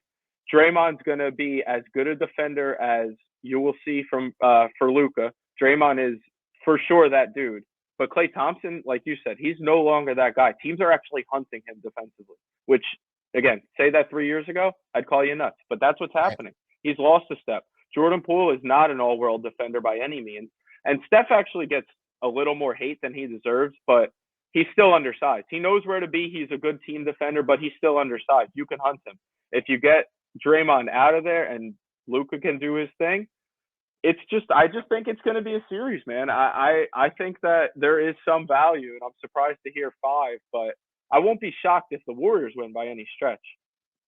Draymond's going to be as good a defender as you will see from for Luka. Draymond is for sure that dude. But Klay Thompson, like you said, he's no longer that guy. Teams are actually hunting him defensively, which, again, say that 3 years ago, I'd call you nuts. But that's what's happening. He's lost a step. Jordan Poole is not an all-world defender by any means. And Steph actually gets a little more hate than he deserves, but he's still undersized. He knows where to be. He's a good team defender, but he's still undersized. You can hunt him. If you get Draymond out of there and Luka can do his thing, I just think it's going to be a series, man. I think that there is some value, and I'm surprised to hear 5, but I won't be shocked if the Warriors win by any stretch.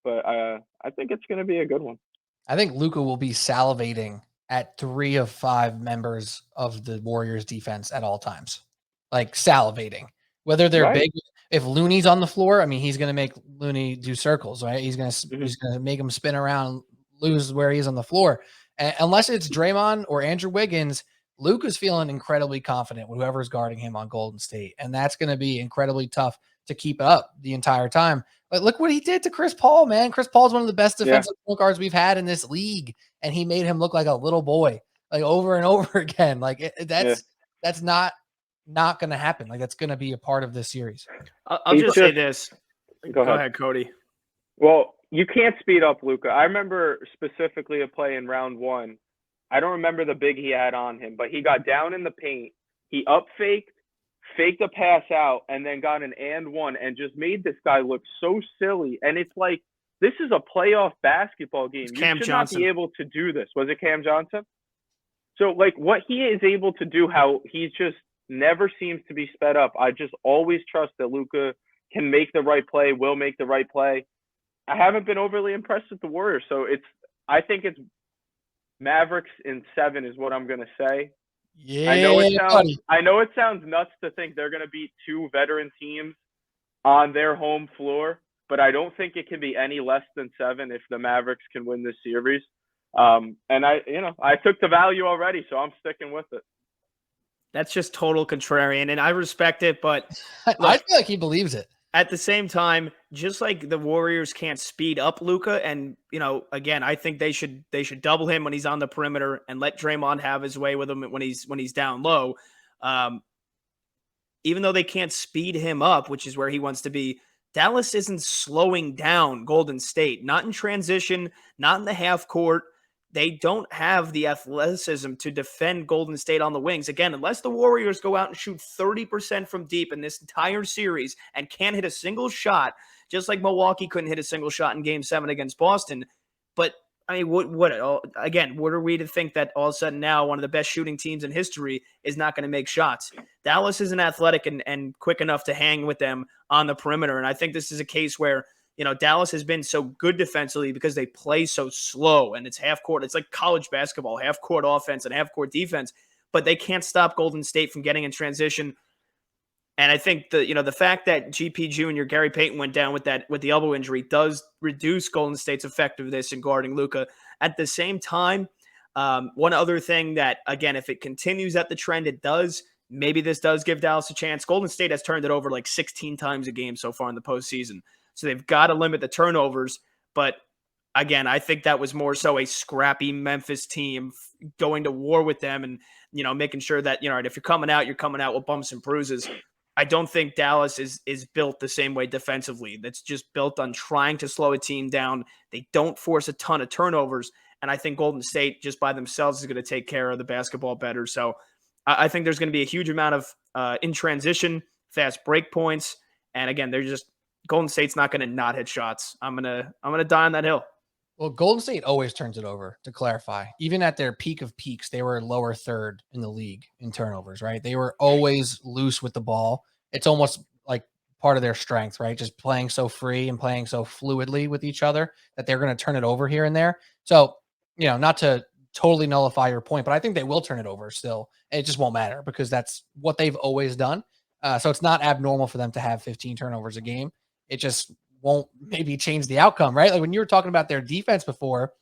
But I think it's going to be a good one. I think Luka will be salivating at 3 of 5 members of the Warriors defense at all times. Like salivating. Whether they're big, if Looney's on the floor, I mean, he's going to make Looney do circles, right? He's going to make him spin around, lose where he is on the floor. And unless it's Draymond or Andrew Wiggins, Luka's feeling incredibly confident with whoever's guarding him on Golden State. And that's going to be incredibly tough to keep up the entire time. But look what he did to Chris Paul, man. Chris Paul is one of the best defensive point guards we've had in this league. And he made him look like a little boy, like over and over again. Like that's not going to happen. Like that's going to be a part of this series. I'll just say this. Go ahead, Cody. Well, you can't speed up Luka. I remember specifically a play in round 1. I don't remember the big he had on him, but he got down in the paint. He up faked a pass out, and then got an and one and just made this guy look so silly. And it's like, this is a playoff basketball game. You should not be able to do this. Was it Cam Johnson? So, like, what he is able to do, how he just never seems to be sped up. I just always trust that Luka can make the right play, will make the right play. I haven't been overly impressed with the Warriors, so I think it's Mavericks in 7 is what I'm gonna say. Yeah, I know buddy. it sounds nuts to think they're gonna beat 2 veteran teams on their home floor, but I don't think it can be any less than 7 if the Mavericks can win this series. And I took the value already, so I'm sticking with it. That's just total contrarian, and I respect it, but I look, feel like he believes it. at the same time, just like the Warriors can't speed up Luka, and again, I think they should double him when he's on the perimeter and let Draymond have his way with him when he's down low. Even though they can't speed him up, which is where he wants to be, Dallas isn't slowing down Golden State. Not in transition, not in the half court. They don't have the athleticism to defend Golden State on the wings. Again, unless the Warriors go out and shoot 30% from deep in this entire series and can't hit a single shot, just like Milwaukee couldn't hit a single shot in Game 7 against Boston. But, I mean, what are we to think that all of a sudden now one of the best shooting teams in history is not going to make shots? Dallas isn't athletic and quick enough to hang with them on the perimeter. And I think this is a case where Dallas has been so good defensively because they play so slow, and it's half court. It's like college basketball, half court offense and half court defense, but they can't stop Golden State from getting in transition. And I think the fact that GP Jr. Gary Payton went down with the elbow injury does reduce Golden State's effectiveness in guarding Luka. At the same time, one other thing that, again, if it continues at the trend, maybe this does give Dallas a chance. Golden State has turned it over like 16 times a game so far in the postseason. So they've got to limit the turnovers. But again, I think that was more so a scrappy Memphis team going to war with them and, making sure that, if you're coming out with bumps and bruises. I don't think Dallas is built the same way defensively. That's just built on trying to slow a team down. They don't force a ton of turnovers. And I think Golden State just by themselves is going to take care of the basketball better. So I think there's going to be a huge amount of in transition, fast break points. And again, Golden State's not going to not hit shots. I'm gonna die on that hill. Well, Golden State always turns it over, to clarify. Even at their peak of peaks, they were lower third in the league in turnovers, right? They were always loose with the ball. It's almost like part of their strength, right? Just playing so free and playing so fluidly with each other that they're going to turn it over here and there. So, not to totally nullify your point, but I think they will turn it over still. It just won't matter because that's what they've always done. So it's not abnormal for them to have 15 turnovers a game. It just won't maybe change the outcome, right? Like when you were talking about their defense before,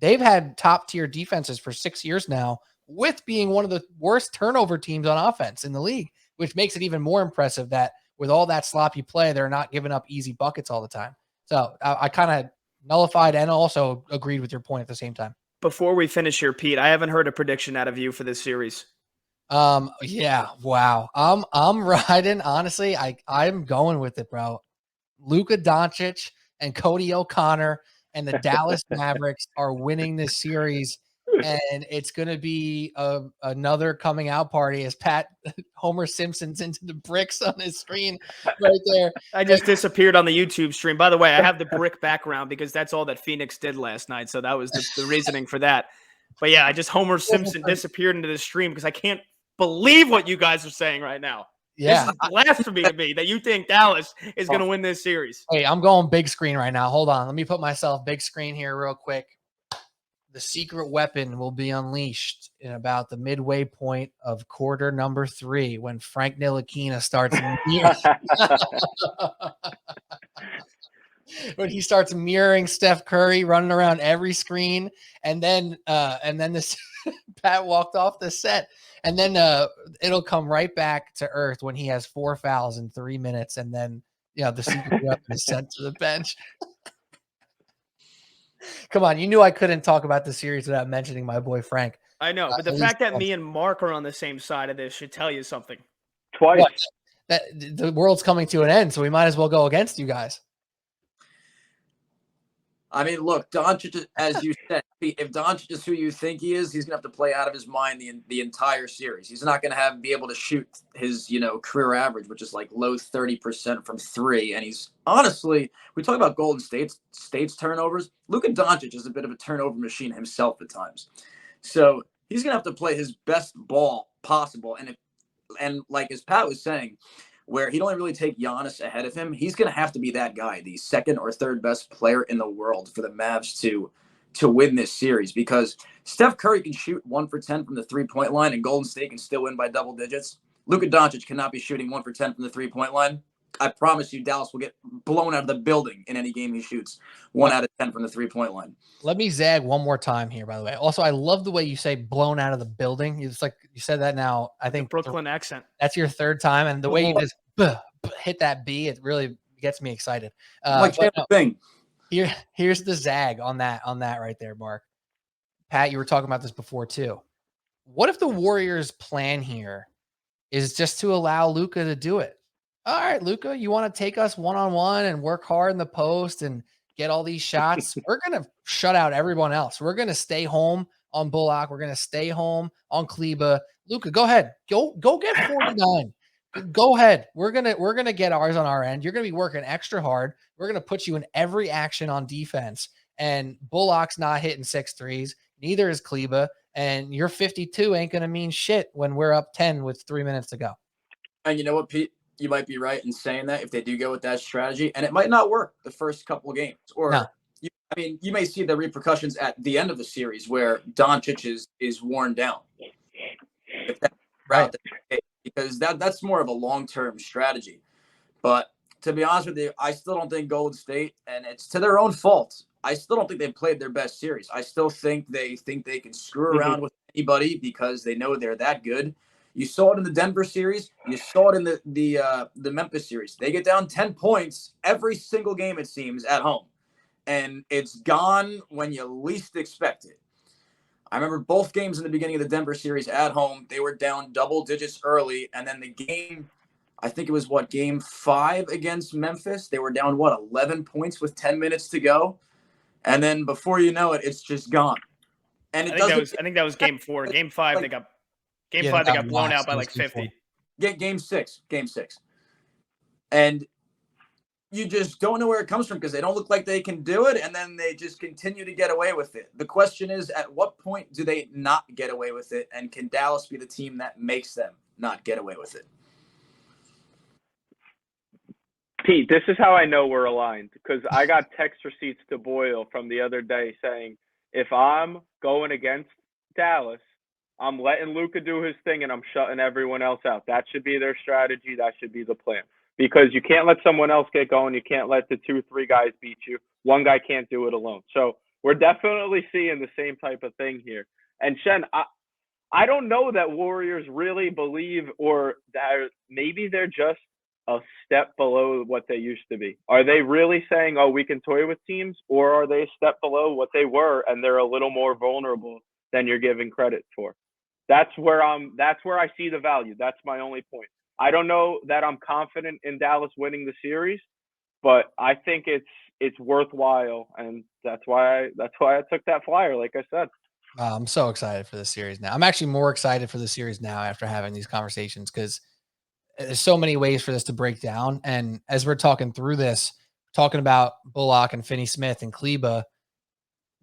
they've had top tier defenses for 6 years now with being one of the worst turnover teams on offense in the league, which makes it even more impressive that with all that sloppy play, they're not giving up easy buckets all the time. So I kind of nullified and also agreed with your point at the same time. Before we finish here, Pete, I haven't heard a prediction out of you for this series. Yeah, wow. I'm riding, honestly, I'm going with it, bro. Luka Doncic and Cody O'Connor and the Dallas Mavericks are winning this series, and it's going to be another coming out party as Pat Homer Simpson's into the bricks on his screen right there. I just disappeared on the YouTube stream. By the way, I have the brick background because that's all that Phoenix did last night, so that was the reasoning for that. But yeah, I just Homer Simpson disappeared into the stream because I can't believe what you guys are saying right now. Yeah. This is blasphemy to me that you think Dallas is going to win this series. Hey, I'm going big screen right now. Hold on. Let me put myself big screen here real quick. The secret weapon will be unleashed in about the midway point of quarter number 3 when Frank Ntilikina starts when he starts mirroring Steph Curry running around every screen, and then this Pat walked off the set. And then it'll come right back to earth when he has 4 fouls in 3 minutes, and then the secret weapon is sent to the bench. Come on, you knew I couldn't talk about the series without mentioning my boy Frank. I know, but the fact that me and Mark are on the same side of this should tell you something. Twice. What? That the world's coming to an end, so we might as well go against you guys. I mean, look, Doncic, as you said, if Doncic is who you think he is, he's going to have to play out of his mind the entire series. He's not going to be able to shoot his, career average, which is like low 30% from 3. And he's honestly, we talk about Golden State's turnovers. Luka Doncic is a bit of a turnover machine himself at times. So he's going to have to play his best ball possible. And like as Pat was saying, where he'd only really take Giannis ahead of him. He's going to have to be that guy, the second or third best player in the world for the Mavs to win this series, because Steph Curry can shoot 1 for 10 from the 3-point line and Golden State can still win by double digits. Luka Doncic cannot be shooting 1 for 10 from the 3-point line. I promise you Dallas will get blown out of the building in any game he shoots 1 out of 10 from the 3-point line. Let me zag one more time here, by the way. Also, I love the way you say blown out of the building. It's like you said that now. I think the Brooklyn accent. That's your third time. And the way you just hit that B, it really gets me excited. Thing. Here's the zag on that right there, Mark. Pat, you were talking about this before too. What if the Warriors' plan here is just to allow Luka to do it? All right, Luka, you want to take us one-on-one and work hard in the post and get all these shots? We're going to shut out everyone else. We're going to stay home on Bullock. We're going to stay home on Kleba. Luka, go ahead. Go get 49. Go ahead. We're gonna get ours on our end. You're gonna be working extra hard. We're gonna put you in every action on defense. And Bullock's not hitting 6 threes. Neither is Kleba. And your 52 ain't gonna mean shit when we're up 10 with 3 minutes to go. And you know what, Pete? You might be right in saying that if they do go with that strategy, and it might not work the first couple of games. Or no. You may see the repercussions at the end of the series where Doncic is worn down. If that's right. Because that's more of a long-term strategy. But to be honest with you, I still don't think Golden State, and it's to their own fault, I still don't think they played their best series. I still think they can screw around with anybody because they know they're that good. You saw it in the Denver series. You saw it in the Memphis series. They get down 10 points every single game, it seems, at home. And it's gone when you least expect it. I remember both games in the beginning of the Denver series at home, they were down double digits early. And then the game, I think it was game 5 against Memphis. They were down 11 points with 10 minutes to go. And then before you know it, it's just gone. And I think that was game 4. Game 5, they got blown out by 50. Game 6. And you just don't know where it comes from because they don't look like they can do it, and then they just continue to get away with it. The question is, at what point do they not get away with it, and can Dallas be the team that makes them not get away with it? Pete, this is how I know we're aligned, because I got text receipts to Boyle from the other day saying, if I'm going against Dallas, I'm letting Luka do his thing and I'm shutting everyone else out. That should be their strategy. That should be the plan. Because you can't let someone else get going. You can't let the 2-3 guys beat you. One guy can't do it alone. So we're definitely seeing the same type of thing here. And Shen, I don't know that Warriors really believe, or that maybe they're just a step below what they used to be. Are they really saying, oh, we can toy with teams, or are they a step below what they were and they're a little more vulnerable than you're giving credit for? That's where I see the value. That's my only point. I don't know that I'm confident in Dallas winning the series, but I think it's worthwhile, and that's why I took that flyer, like I said. I'm so excited for this series now. I'm actually more excited for the series now after having these conversations, because there's so many ways for this to break down. And as we're talking through this, talking about Bullock and Finney-Smith and Kleba,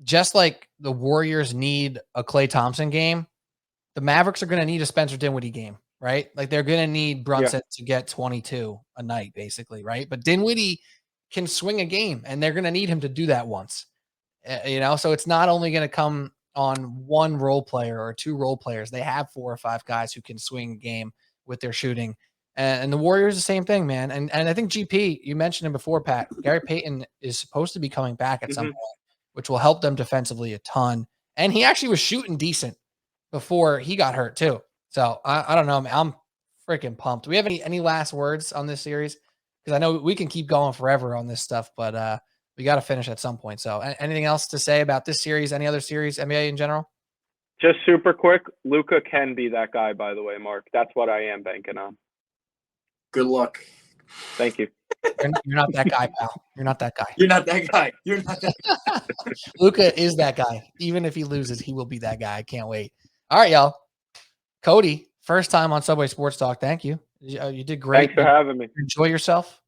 just like the Warriors need a Klay Thompson game, the Mavericks are going to need a Spencer Dinwiddie game, right? Like they're going to need Brunson to get 22 a night, basically, right? But Dinwiddie can swing a game, and they're going to need him to do that once, So it's not only going to come on one role player or 2 role players. They have 4 or 5 guys who can swing a game with their shooting. And the Warriors, the same thing, man. And I think GP, you mentioned him before, Pat. Gary Payton is supposed to be coming back at some point, which will help them defensively a ton. And he actually was shooting decent before he got hurt too. So I don't know, man. I'm freaking pumped. Do we have any last words on this series? Because I know we can keep going forever on this stuff, but we got to finish at some point. So anything else to say about this series, any other series, NBA in general? Just super quick, Luka can be that guy, by the way, Mark. That's what I am banking on. Good luck. Thank you. You're not that guy, pal. You're not that guy. You're not that guy. You're not that guy. Luka is that guy. Even if he loses, he will be that guy. I can't wait. All right, y'all. Cody, first time on Subway Sports Talk. Thank you. You did great. Thanks for having me. Enjoy yourself.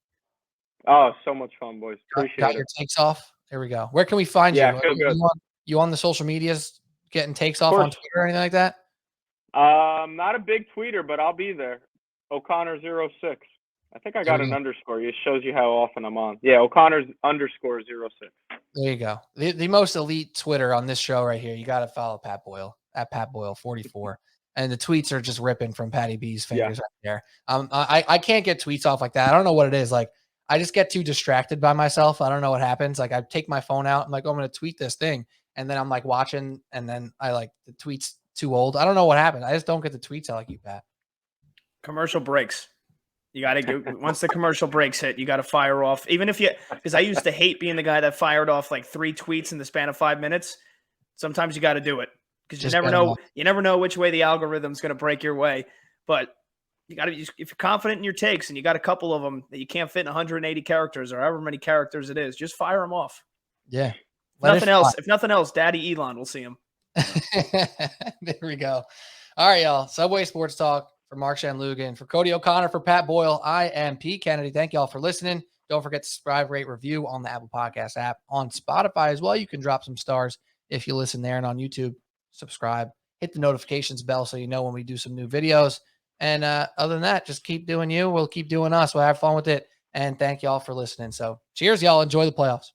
Oh, so much fun, boys. Appreciate got it. your takes off. Here we go. Where can we find you? I feel good. You on the social medias getting takes off on Twitter or anything like that? Not a big tweeter, but I'll be there. O'Connor 06 I think I got an underscore. It shows you how often I'm on. Yeah, O'Connor's underscore 06. There you go. The most elite Twitter on this show right here. You got to follow Pat Boyle at Pat Boyle 44. And the tweets are just ripping from Patty B's fingers right there. I can't get tweets off like that. I don't know what it is. Like, I just get too distracted by myself. I don't know what happens. Like, I take my phone out. I'm like, oh, I'm going to tweet this thing. And then I'm like watching. And then I like the tweets too old. I don't know what happened. I just don't get the tweets out like you, Pat. Commercial breaks. You got to go once the commercial breaks hit, you got to fire off. Even if because I used to hate being the guy that fired off like 3 tweets in the span of 5 minutes. Sometimes you got to do it because you never know. You never know which way the algorithm's going to break your way. But you got to, if you're confident in your takes and you got a couple of them that you can't fit in 180 characters or however many characters it is, just fire them off. Yeah. If nothing else, Daddy Elon will see him. There we go. All right, y'all. Subway Sports Talk. For Mark Shenloogian, for Cody O'Connor, for Pat Boyle, I am Pete Kennedy. Thank y'all for listening. Don't forget to subscribe, rate, review on the Apple Podcast app, on Spotify as well. You can drop some stars if you listen there, and on YouTube, subscribe. Hit the notifications bell so you know when we do some new videos. And other than that, just keep doing you. We'll keep doing us. We'll have fun with it. And thank y'all for listening. So cheers, y'all. Enjoy the playoffs.